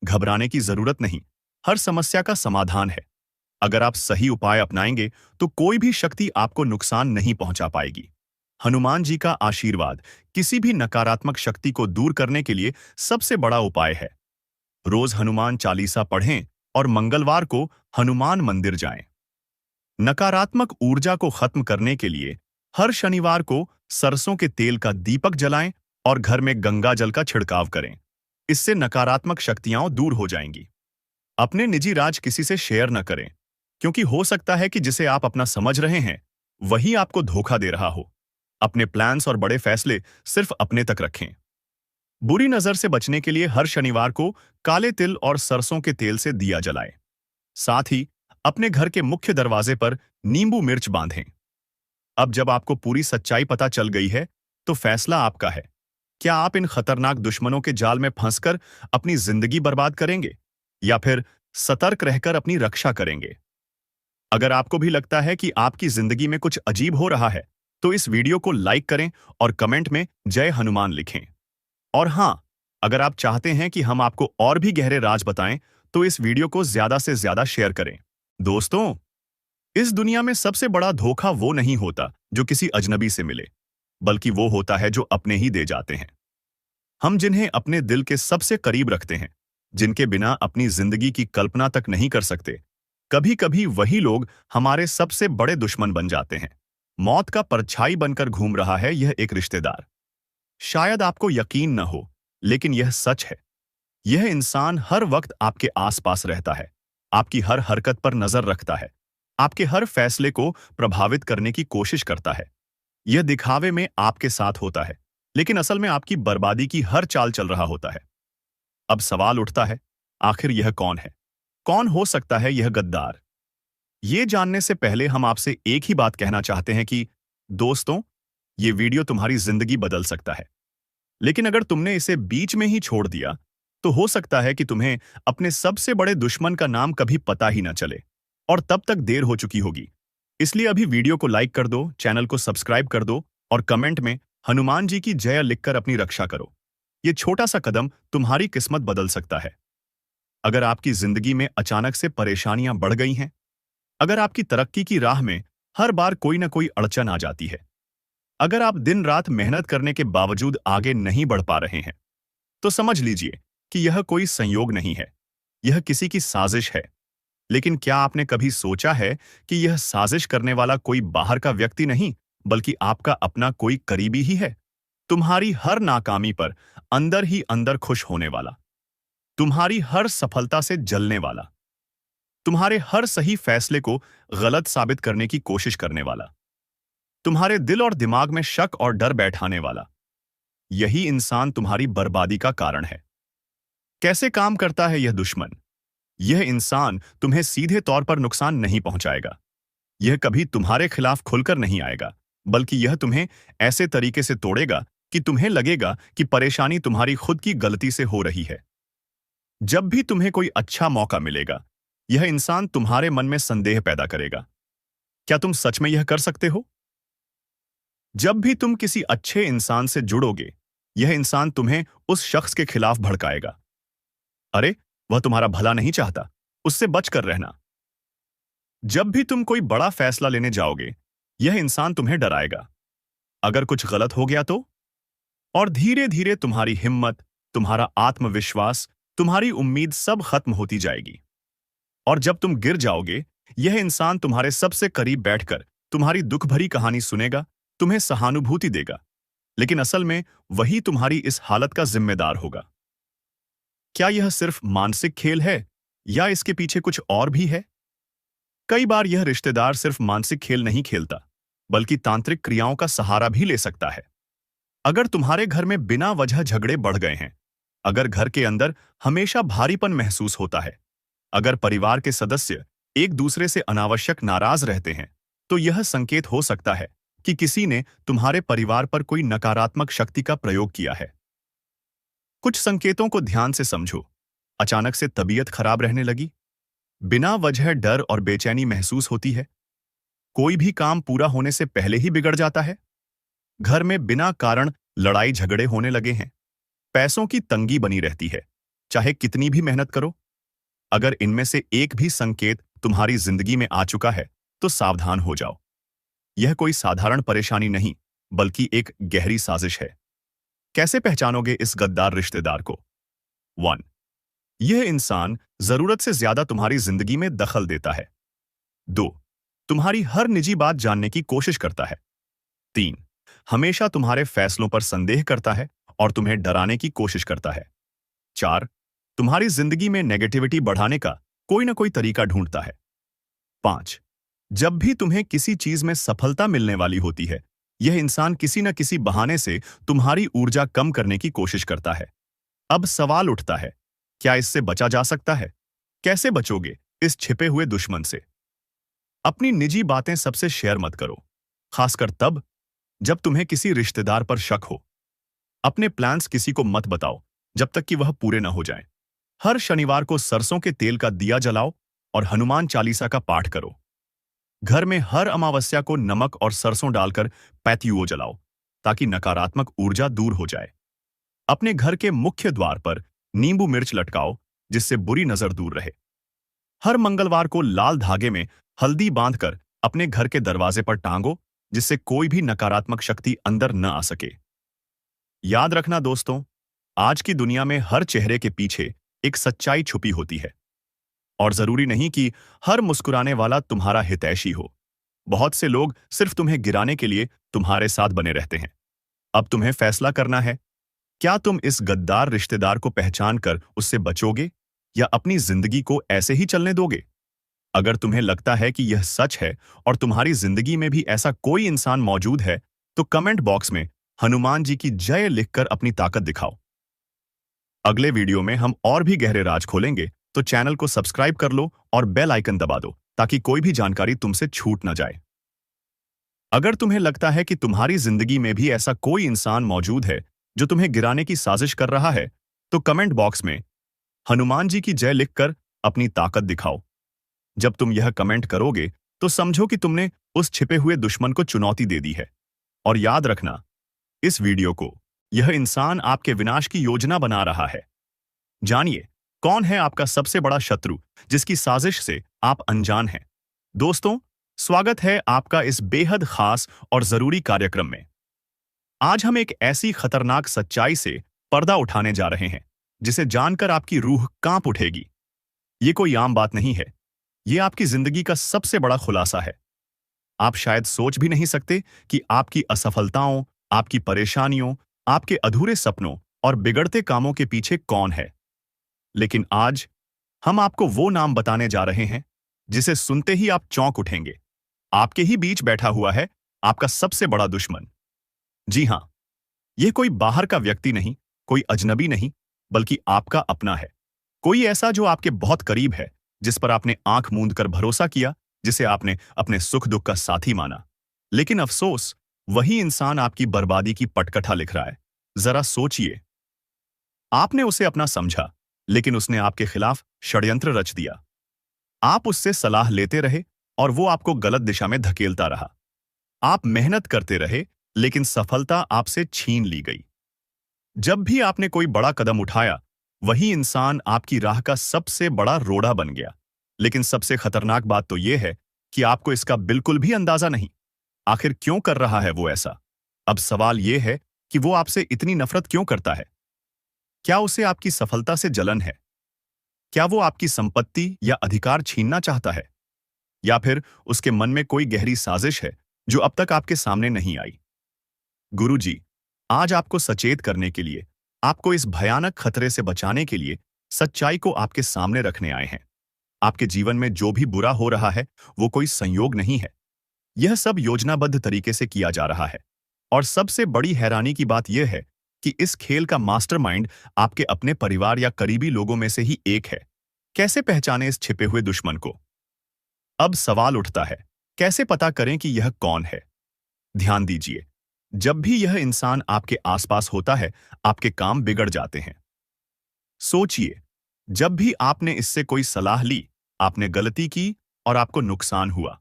घबराने की जरूरत नहीं, हर समस्या का समाधान है। अगर आप सही उपाय अपनाएंगे, तो कोई भी शक्ति आपको नुकसान नहीं पहुंचा पाएगी। हनुमान जी का आशीर्वाद किसी भी नकारात्मक शक्ति को दूर करने के लिए सबसे बड़ा उपाय है। रोज हनुमान चालीसा पढ़ें और मंगलवार को हनुमान मंदिर जाएं। नकारात्मक ऊर्जा को खत्म करने के लिए हर शनिवार को सरसों के तेल का दीपक जलाएं और घर में गंगा जल का छिड़काव करें। इससे नकारात्मक शक्तियां दूर हो जाएंगी। अपने निजी राज किसी से शेयर न करें, क्योंकि हो सकता है कि जिसे आप अपना समझ रहे हैं, वही आपको धोखा दे रहा हो। अपने प्लान्स और बड़े फैसले सिर्फ अपने तक रखें। बुरी नजर से बचने के लिए हर शनिवार को काले तिल और सरसों के तेल से दिया जलाएं। साथ ही अपने घर के मुख्य दरवाजे पर नींबू मिर्च बांधें। अब जब आपको पूरी सच्चाई पता चल गई है, तो फैसला आपका है। क्या आप इन खतरनाक दुश्मनों के जाल में फंसकर अपनी जिंदगी बर्बाद करेंगे, या फिर सतर्क रहकर अपनी रक्षा करेंगे? अगर आपको भी लगता है कि आपकी जिंदगी में कुछ अजीब हो रहा है, तो इस वीडियो को लाइक करें और कमेंट में जय हनुमान लिखें। और हां, अगर आप चाहते हैं कि हम आपको और भी गहरे राज बताएं, तो इस वीडियो को ज्यादा से ज्यादा शेयर करें। दोस्तों, इस दुनिया में सबसे बड़ा धोखा वो नहीं होता जो किसी अजनबी से मिले, बल्कि वो होता है जो अपने ही दे जाते हैं। हम जिन्हें अपने दिल के सबसे करीब रखते हैं, जिनके बिना अपनी जिंदगी की कल्पना तक नहीं कर सकते, कभी कभी वही लोग हमारे सबसे बड़े दुश्मन बन जाते हैं। मौत का परछाई बनकर घूम रहा है यह एक रिश्तेदार। शायद आपको यकीन न हो, लेकिन यह सच है। यह इंसान हर वक्त आपके आसपास रहता है, आपकी हर हरकत पर नजर रखता है, आपके हर फैसले को प्रभावित करने की कोशिश करता है। यह दिखावे में आपके साथ होता है, लेकिन असल में आपकी बर्बादी की हर चाल चल रहा होता है। अब सवाल उठता है, आखिर यह कौन है? कौन हो सकता है यह गद्दार? ये जानने से पहले हम आपसे एक ही बात कहना चाहते हैं कि दोस्तों, ये वीडियो तुम्हारी जिंदगी बदल सकता है। लेकिन अगर तुमने इसे बीच में ही छोड़ दिया, तो हो सकता है कि तुम्हें अपने सबसे बड़े दुश्मन का नाम कभी पता ही ना चले, और तब तक देर हो चुकी होगी। इसलिए अभी वीडियो को लाइक कर दो, चैनल को सब्सक्राइब कर दो और कमेंट में हनुमान जी की जय लिखकर अपनी रक्षा करो। ये छोटा सा कदम तुम्हारी किस्मत बदल सकता है। अगर आपकी जिंदगी में अचानक से परेशानियां बढ़ गई हैं, अगर आपकी तरक्की की राह में हर बार कोई ना कोई अड़चन आ जाती है, अगर आप दिन रात मेहनत करने के बावजूद आगे नहीं बढ़ पा रहे हैं, तो समझ लीजिए कि यह कोई संयोग नहीं है, यह किसी की साजिश है। लेकिन क्या आपने कभी सोचा है कि यह साजिश करने वाला कोई बाहर का व्यक्ति नहीं, बल्कि आपका अपना कोई करीबी ही है? तुम्हारी हर नाकामी पर अंदर ही अंदर खुश होने वाला, तुम्हारी हर सफलता से जलने वाला, तुम्हारे हर सही फैसले को गलत साबित करने की कोशिश करने वाला, तुम्हारे दिल और दिमाग में शक और डर बैठाने वाला, यही इंसान तुम्हारी बर्बादी का कारण है। कैसे काम करता है यह दुश्मन? यह इंसान तुम्हें सीधे तौर पर नुकसान नहीं पहुंचाएगा। यह कभी तुम्हारे खिलाफ खुलकर नहीं आएगा, बल्कि यह तुम्हें ऐसे तरीके से तोड़ेगा कि तुम्हें लगेगा कि परेशानी तुम्हारी खुद की गलती से हो रही है। जब भी तुम्हें कोई अच्छा मौका मिलेगा, यह इंसान तुम्हारे मन में संदेह पैदा करेगा। क्या तुम सच में यह कर सकते हो? जब भी तुम किसी अच्छे इंसान से जुड़ोगे, यह इंसान तुम्हें उस शख्स के खिलाफ भड़काएगा। अरे, वह तुम्हारा भला नहीं चाहता, उससे बचकर रहना। जब भी तुम कोई बड़ा फैसला लेने जाओगे, यह इंसान तुम्हें डराएगा। अगर कुछ गलत हो गया तो? और धीरे धीरे तुम्हारी हिम्मत, तुम्हारा आत्मविश्वास, तुम्हारी उम्मीद सब खत्म होती जाएगी। और जब तुम गिर जाओगे, यह इंसान तुम्हारे सबसे करीब बैठकर तुम्हारी दुख भरी कहानी सुनेगा, तुम्हें सहानुभूति देगा, लेकिन असल में वही तुम्हारी इस हालत का जिम्मेदार होगा। क्या यह सिर्फ मानसिक खेल है या इसके पीछे कुछ और भी है? कई बार यह रिश्तेदार सिर्फ मानसिक खेल नहीं खेलता, बल्कि तांत्रिक क्रियाओं का सहारा भी ले सकता है। अगर तुम्हारे घर में बिना वजह झगड़े बढ़ गए हैं, अगर घर के अंदर हमेशा भारीपन महसूस होता है, अगर परिवार के सदस्य एक दूसरे से अनावश्यक नाराज रहते हैं, तो यह संकेत हो सकता है कि किसी ने तुम्हारे परिवार पर कोई नकारात्मक शक्ति का प्रयोग किया है। कुछ संकेतों को ध्यान से समझो। अचानक से तबीयत खराब रहने लगी, बिना वजह डर और बेचैनी महसूस होती है, कोई भी काम पूरा होने से पहले ही बिगड़ जाता है, घर में बिना कारण लड़ाई झगड़े होने लगे हैं, पैसों की तंगी बनी रहती है, चाहे कितनी भी मेहनत करो। अगर इनमें से एक भी संकेत तुम्हारी जिंदगी में आ चुका है, तो सावधान हो जाओ। यह कोई साधारण परेशानी नहीं, बल्कि एक गहरी साजिश है। कैसे पहचानोगे इस गद्दार रिश्तेदार को? 1. यह इंसान जरूरत से ज्यादा तुम्हारी जिंदगी में दखल देता है। 2. तुम्हारी हर निजी बात जानने की कोशिश करता है। 3. हमेशा तुम्हारे फैसलों पर संदेह करता है और तुम्हें डराने की कोशिश करता है। 4. तुम्हारी जिंदगी में नेगेटिविटी बढ़ाने का कोई ना कोई तरीका ढूंढता है। 5. जब भी तुम्हें किसी चीज में सफलता मिलने वाली होती है, यह इंसान किसी न किसी बहाने से तुम्हारी ऊर्जा कम करने की कोशिश करता है। अब सवाल उठता है, क्या इससे बचा जा सकता है? कैसे बचोगे इस छिपे हुए दुश्मन से? अपनी निजी बातें सबसे शेयर मत करो, खासकर तब जब तुम्हें किसी रिश्तेदार पर शक हो। अपने प्लान्स किसी को मत बताओ जब तक कि वह पूरे न हो जाएं। हर शनिवार को सरसों के तेल का दिया जलाओ और हनुमान चालीसा का पाठ करो। घर में हर अमावस्या को नमक और सरसों डालकर पैत्युओ जलाओ, ताकि नकारात्मक ऊर्जा दूर हो जाए। अपने घर के मुख्य द्वार पर नींबू मिर्च लटकाओ, जिससे बुरी नजर दूर रहे। हर मंगलवार को लाल धागे में हल्दी बांधकर अपने घर के दरवाजे पर टांगो, जिससे कोई भी नकारात्मक शक्ति अंदर न आ सके। याद रखना दोस्तों, आज की दुनिया में हर चेहरे के पीछे एक सच्चाई छुपी होती है, और जरूरी नहीं कि हर मुस्कुराने वाला तुम्हारा हितैषी हो। बहुत से लोग सिर्फ तुम्हें गिराने के लिए तुम्हारे साथ बने रहते हैं। अब तुम्हें फैसला करना है, क्या तुम इस गद्दार रिश्तेदार को पहचान कर उससे बचोगे या अपनी जिंदगी को ऐसे ही चलने दोगे? अगर तुम्हें लगता है कि यह सच है और तुम्हारी जिंदगी में भी ऐसा कोई इंसान मौजूद है, तो कमेंट बॉक्स में हनुमान जी की जय लिखकर अपनी ताकत दिखाओ। अगले वीडियो में हम और भी गहरे राज खोलेंगे, तो चैनल को सब्सक्राइब कर लो और बेल आइकन दबा दो, ताकि कोई भी जानकारी तुमसे छूट न जाए। अगर तुम्हें लगता है कि तुम्हारी जिंदगी में भी ऐसा कोई इंसान मौजूद है जो तुम्हें गिराने की साजिश कर रहा है, तो कमेंट बॉक्स में हनुमान जी की जय लिखकर अपनी ताकत दिखाओ। जब तुम यह कमेंट करोगे, तो समझो कि तुमने उस छिपे हुए दुश्मन को चुनौती दे दी है। और याद रखना, इस वीडियो को यह इंसान आपके विनाश की योजना बना रहा है। जानिए, कौन है आपका सबसे बड़ा शत्रु जिसकी साजिश से आप अनजान हैं। दोस्तों, स्वागत है आपका इस बेहद खास और जरूरी कार्यक्रम में। आज हम एक ऐसी खतरनाक सच्चाई से पर्दा उठाने जा रहे हैं, जिसे जानकर आपकी रूह कांप उठेगी। ये कोई आम बात नहीं है, ये आपकी जिंदगी का सबसे बड़ा खुलासा है। आप शायद सोच भी नहीं सकते कि आपकी असफलताओं, आपकी परेशानियों, आपके अधूरे सपनों और बिगड़ते कामों के पीछे कौन है। लेकिन आज हम आपको वो नाम बताने जा रहे हैं जिसे सुनते ही आप चौंक उठेंगे। आपके ही बीच बैठा हुआ है आपका सबसे बड़ा दुश्मन। जी हां, यह कोई बाहर का व्यक्ति नहीं, कोई अजनबी नहीं, बल्कि आपका अपना है। कोई ऐसा जो आपके बहुत करीब है, जिस पर आपने आंख मूंद कर भरोसा किया, जिसे आपने अपने सुख दुख का साथी माना। लेकिन अफसोस, वही इंसान आपकी बर्बादी की पटकथा लिख रहा है। जरा सोचिए, आपने उसे अपना समझा, लेकिन उसने आपके खिलाफ षड्यंत्र रच दिया। आप उससे सलाह लेते रहे और वो आपको गलत दिशा में धकेलता रहा। आप मेहनत करते रहे, लेकिन सफलता आपसे छीन ली गई। जब भी आपने कोई बड़ा कदम उठाया, वही इंसान आपकी राह का सबसे बड़ा रोड़ा बन गया। लेकिन सबसे खतरनाक बात तो यह है कि आपको इसका बिल्कुल भी अंदाजा नहीं। आखिर क्यों कर रहा है वो ऐसा? अब सवाल यह है कि वो आपसे इतनी नफरत क्यों करता है? क्या उसे आपकी सफलता से जलन है? क्या वो आपकी संपत्ति या अधिकार छीनना चाहता है? या फिर उसके मन में कोई गहरी साजिश है जो अब तक आपके सामने नहीं आई? गुरुजी, आज आपको सचेत करने के लिए, आपको इस भयानक खतरे से बचाने के लिए सच्चाई को आपके सामने रखने आए हैं। आपके जीवन में जो भी बुरा हो रहा है, वो कोई संयोग नहीं है। यह सब योजनाबद्ध तरीके से किया जा रहा है। और सबसे बड़ी हैरानी की बात यह है कि इस खेल का मास्टरमाइंड आपके अपने परिवार या करीबी लोगों में से ही एक है। कैसे पहचाने इस छिपे हुए दुश्मन को? अब सवाल उठता है, कैसे पता करें कि यह कौन है? ध्यान दीजिए, जब भी यह इंसान आपके आसपास होता है, आपके काम बिगड़ जाते हैं। सोचिए, जब भी आपने इससे कोई सलाह ली, आपने गलती की और आपको नुकसान हुआ।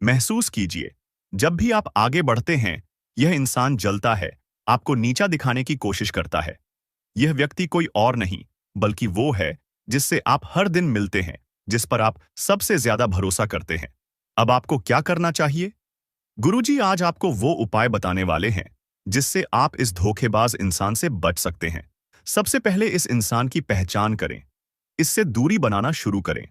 महसूस कीजिए, जब भी आप आगे बढ़ते हैं, यह इंसान जलता है, आपको नीचा दिखाने की कोशिश करता है। यह व्यक्ति कोई और नहीं, बल्कि वो है जिससे आप हर दिन मिलते हैं, जिस पर आप सबसे ज्यादा भरोसा करते हैं। अब आपको क्या करना चाहिए? गुरुजी आज आपको वो उपाय बताने वाले हैं जिससे आप इस धोखेबाज इंसान से बच सकते हैं। सबसे पहले इस इंसान की पहचान करें। इससे दूरी बनाना शुरू करें।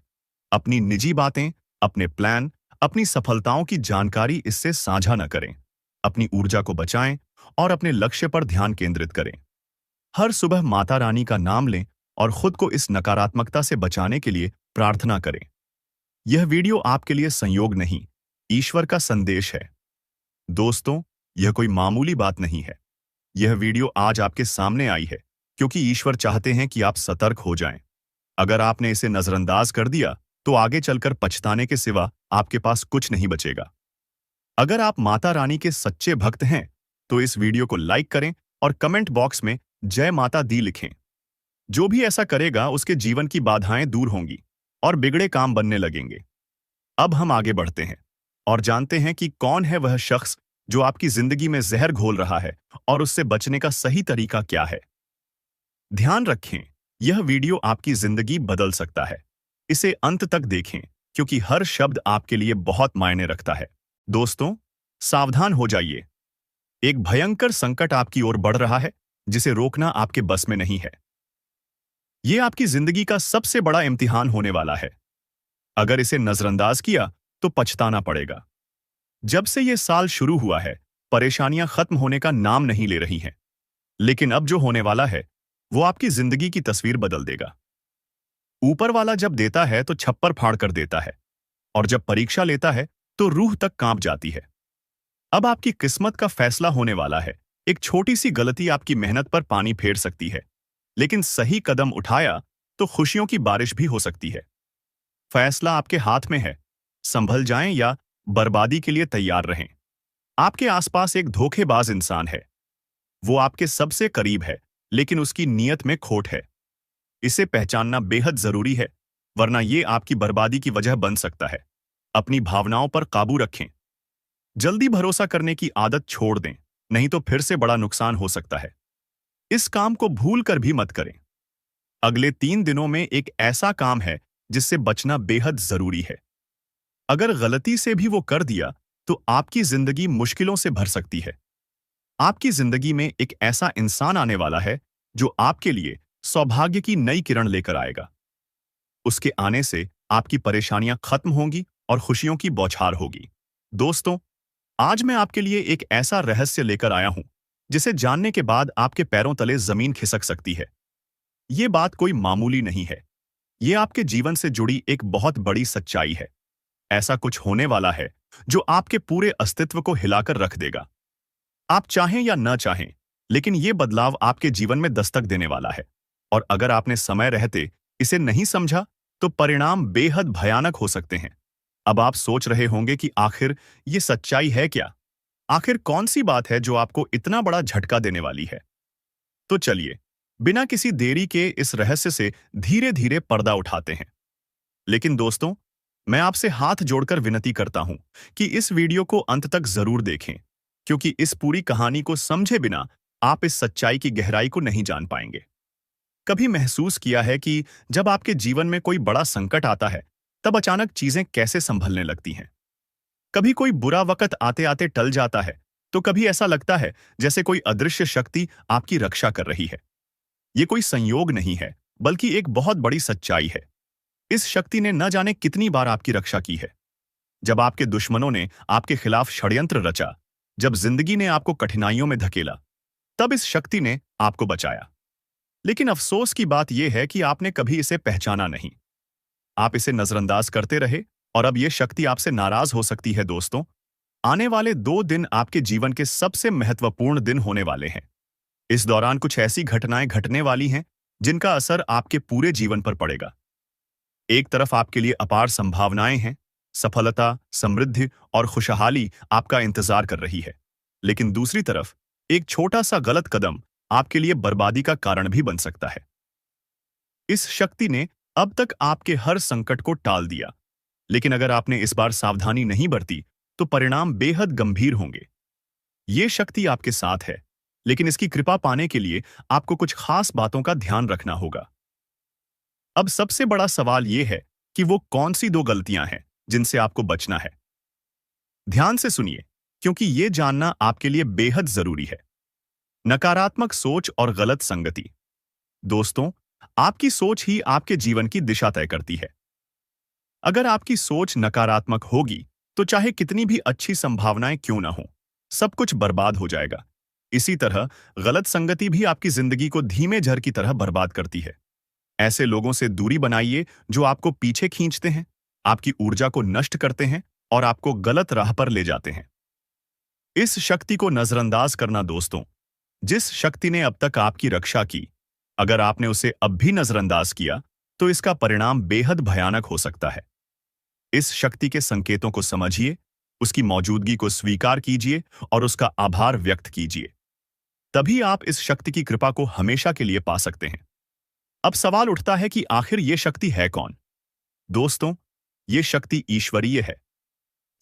अपनी निजी बातें, अपने प्लान, अपनी सफलताओं की जानकारी इससे साझा न करें। अपनी ऊर्जा को बचाएं और अपने लक्ष्य पर ध्यान केंद्रित करें। हर सुबह माता रानी का नाम लें और खुद को इस नकारात्मकता से बचाने के लिए प्रार्थना करें। यह वीडियो आपके लिए संयोग नहीं, ईश्वर का संदेश है। दोस्तों, यह कोई मामूली बात नहीं है। यह वीडियो आज आपके सामने आई है क्योंकि ईश्वर चाहते हैं कि आप सतर्क हो जाएं। अगर आपने इसे नजरअंदाज कर दिया, तो आगे चलकर पछताने के सिवा आपके पास कुछ नहीं बचेगा। अगर आप माता रानी के सच्चे भक्त हैं, तो इस वीडियो को लाइक करें और कमेंट बॉक्स में जय माता दी लिखें। जो भी ऐसा करेगा, उसके जीवन की बाधाएं दूर होंगी और बिगड़े काम बनने लगेंगे। अब हम आगे बढ़ते हैं और जानते हैं कि कौन है वह शख्स जो आपकी जिंदगी में जहर घोल रहा है और उससे बचने का सही तरीका क्या है। ध्यान रखें, यह वीडियो आपकी जिंदगी बदल सकता है। इसे अंत तक देखें क्योंकि हर शब्द आपके लिए बहुत मायने रखता है। दोस्तों, सावधान हो जाइए। एक भयंकर संकट आपकी ओर बढ़ रहा है जिसे रोकना आपके बस में नहीं है। यह आपकी जिंदगी का सबसे बड़ा इम्तिहान होने वाला है। अगर इसे नजरअंदाज किया तो पछताना पड़ेगा। जब से यह साल शुरू हुआ है, परेशानियां खत्म होने का नाम नहीं ले रही हैं। लेकिन अब जो होने वाला है, वो आपकी जिंदगी की तस्वीर बदल देगा। ऊपर वाला जब देता है तो छप्पर फाड़ कर देता है, और जब परीक्षा लेता है तो रूह तक कांप जाती है। अब आपकी किस्मत का फैसला होने वाला है। एक छोटी सी गलती आपकी मेहनत पर पानी फेर सकती है, लेकिन सही कदम उठाया तो खुशियों की बारिश भी हो सकती है। फैसला आपके हाथ में है। संभल जाएं या बर्बादी के लिए तैयार रहें। आपके आसपास एक धोखेबाज इंसान है। वो आपके सबसे करीब है, लेकिन उसकी नीयत में खोट है। इसे पहचानना बेहद जरूरी है, वरना ये आपकी बर्बादी की वजह बन सकता है। अपनी भावनाओं पर काबू रखें। जल्दी भरोसा करने की आदत छोड़ दें, नहीं तो फिर से बड़ा नुकसान हो सकता है। इस काम को भूल कर भी मत करें। अगले 3 दिनों में एक ऐसा काम है जिससे बचना बेहद जरूरी है। अगर गलती से भी वो कर दिया, तो आपकी जिंदगी मुश्किलों से भर सकती है। आपकी जिंदगी में एक ऐसा इंसान आने वाला है जो आपके लिए सौभाग्य की नई किरण लेकर आएगा। उसके आने से आपकी परेशानियां खत्म होंगी और खुशियों की बौछार होगी। दोस्तों, आज मैं आपके लिए एक ऐसा रहस्य लेकर आया हूं जिसे जानने के बाद आपके पैरों तले जमीन खिसक सकती है। ये बात कोई मामूली नहीं है। ये आपके जीवन से जुड़ी एक बहुत बड़ी सच्चाई है। ऐसा कुछ होने वाला है जो आपके पूरे अस्तित्व को हिलाकर रख देगा। आप चाहें या न चाहें, लेकिन ये बदलाव आपके जीवन में दस्तक देने वाला है। और अगर आपने समय रहते इसे नहीं समझा, तो परिणाम बेहद भयानक हो सकते हैं। अब आप सोच रहे होंगे कि आखिर ये सच्चाई है क्या? आखिर कौन सी बात है जो आपको इतना बड़ा झटका देने वाली है? तो चलिए, बिना किसी देरी के इस रहस्य से धीरे धीरे पर्दा उठाते हैं। लेकिन दोस्तों, मैं आपसे हाथ जोड़कर विनती करता हूं कि इस वीडियो को अंत तक जरूर देखें, क्योंकि इस पूरी कहानी को समझे बिना आप इस सच्चाई की गहराई को नहीं जान पाएंगे। कभी महसूस किया है कि जब आपके जीवन में कोई बड़ा संकट आता है, तब अचानक चीजें कैसे संभलने लगती हैं? कभी कोई बुरा वक्त आते आते टल जाता है, तो कभी ऐसा लगता है जैसे कोई अदृश्य शक्ति आपकी रक्षा कर रही है। ये कोई संयोग नहीं है, बल्कि एक बहुत बड़ी सच्चाई है। इस शक्ति ने न जाने कितनी बार आपकी रक्षा की है। जब आपके दुश्मनों ने आपके खिलाफ षड्यंत्र रचा, जब जिंदगी ने आपको कठिनाइयों में धकेला, तब इस शक्ति ने आपको बचाया। लेकिन अफसोस की बात यह है कि आपने कभी इसे पहचाना नहीं। आप इसे नजरअंदाज करते रहे और अब यह शक्ति आपसे नाराज हो सकती है। दोस्तों, आने वाले 2 दिन आपके जीवन के सबसे महत्वपूर्ण दिन होने वाले हैं। इस दौरान कुछ ऐसी घटनाएं घटने वाली हैं जिनका असर आपके पूरे जीवन पर पड़ेगा। एक तरफ आपके लिए अपार संभावनाएं हैं, सफलता, समृद्धि और खुशहाली आपका इंतजार कर रही है। लेकिन दूसरी तरफ एक छोटा सा गलत कदम आपके लिए बर्बादी का कारण भी बन सकता है। इस शक्ति ने अब तक आपके हर संकट को टाल दिया, लेकिन अगर आपने इस बार सावधानी नहीं बरती, तो परिणाम बेहद गंभीर होंगे। ये शक्ति आपके साथ है, लेकिन इसकी कृपा पाने के लिए आपको कुछ खास बातों का ध्यान रखना होगा। अब सबसे बड़ा सवाल यह है कि वो कौन सी 2 गलतियां हैं जिनसे आपको बचना है। ध्यान से सुनिए, क्योंकि ये जानना आपके लिए बेहद जरूरी है। नकारात्मक सोच और गलत संगति। दोस्तों, आपकी सोच ही आपके जीवन की दिशा तय करती है। अगर आपकी सोच नकारात्मक होगी, तो चाहे कितनी भी अच्छी संभावनाएं क्यों ना हो, सब कुछ बर्बाद हो जाएगा। इसी तरह गलत संगति भी आपकी जिंदगी को धीमे झर की तरह बर्बाद करती है। ऐसे लोगों से दूरी बनाइए जो आपको पीछे खींचते हैं, आपकी ऊर्जा को नष्ट करते हैं और आपको गलत राह पर ले जाते हैं। इस शक्ति को नजरअंदाज करना। दोस्तों, जिस शक्ति ने अब तक आपकी रक्षा की, अगर आपने उसे अब भी नजरअंदाज किया, तो इसका परिणाम बेहद भयानक हो सकता है। इस शक्ति के संकेतों को समझिए, उसकी मौजूदगी को स्वीकार कीजिए और उसका आभार व्यक्त कीजिए। तभी आप इस शक्ति की कृपा को हमेशा के लिए पा सकते हैं। अब सवाल उठता है कि आखिर ये शक्ति है कौन? दोस्तों, ये शक्ति ईश्वरीय है।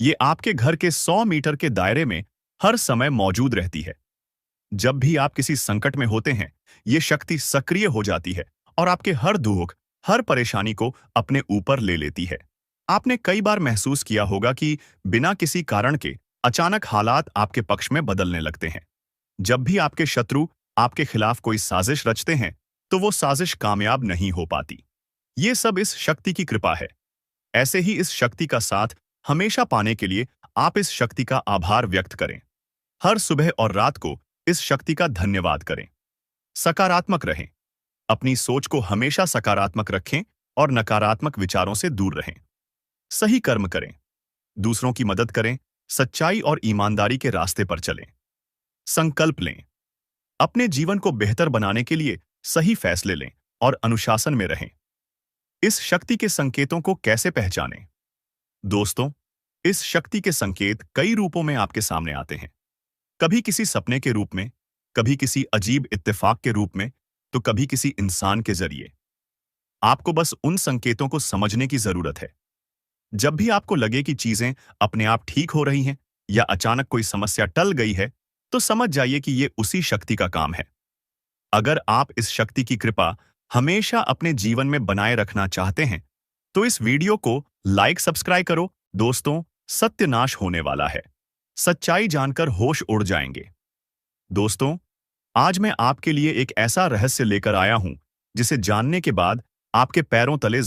ये आपके घर के 100 मीटर के दायरे में हर समय मौजूद रहती है। जब भी आप किसी संकट में होते हैं, ये शक्ति सक्रिय हो जाती है और आपके हर दुख, हर परेशानी को अपने ऊपर ले लेती है। आपने कई बार महसूस किया होगा कि बिना किसी कारण के अचानक हालात आपके पक्ष में बदलने लगते हैं। जब भी आपके शत्रु आपके खिलाफ कोई साजिश रचते हैं, तो वो साजिश कामयाब नहीं हो पाती। ये सब इस शक्ति की कृपा है। ऐसे ही इस शक्ति का साथ हमेशा पाने के लिए आप इस शक्ति का आभार व्यक्त करें। हर सुबह और रात को इस शक्ति का धन्यवाद करें। सकारात्मक रहें। अपनी सोच को हमेशा सकारात्मक रखें और नकारात्मक विचारों से दूर रहें। सही कर्म करें, दूसरों की मदद करें, सच्चाई और ईमानदारी के रास्ते पर चलें। संकल्प लें, अपने जीवन को बेहतर बनाने के लिए सही फैसले लें और अनुशासन में रहें। इस शक्ति के संकेतों को कैसे पहचानें? दोस्तों, इस शक्ति के संकेत कई रूपों में आपके सामने आते हैं। कभी किसी सपने के रूप में, कभी किसी अजीब इत्तेफाक के रूप में, तो कभी किसी इंसान के जरिए। आपको बस उन संकेतों को समझने की जरूरत है। जब भी आपको लगे कि चीजें अपने आप ठीक हो रही हैं या अचानक कोई समस्या टल गई है, तो समझ जाइए कि ये उसी शक्ति का काम है। अगर आप इस शक्ति की कृपा हमेशा अपने जीवन में बनाए रखना चाहते हैं, तो इस वीडियो को लाइक सब्सक्राइब करो। दोस्तों, सत्यानाश होने वाला है। सच्चाई जानकर होश उड़ जाएंगे। दोस्तों, आज मैं आपके लिए एक ऐसा रहस्य लेकर आया हूं जिसे जानने के बाद आपके पैरों तले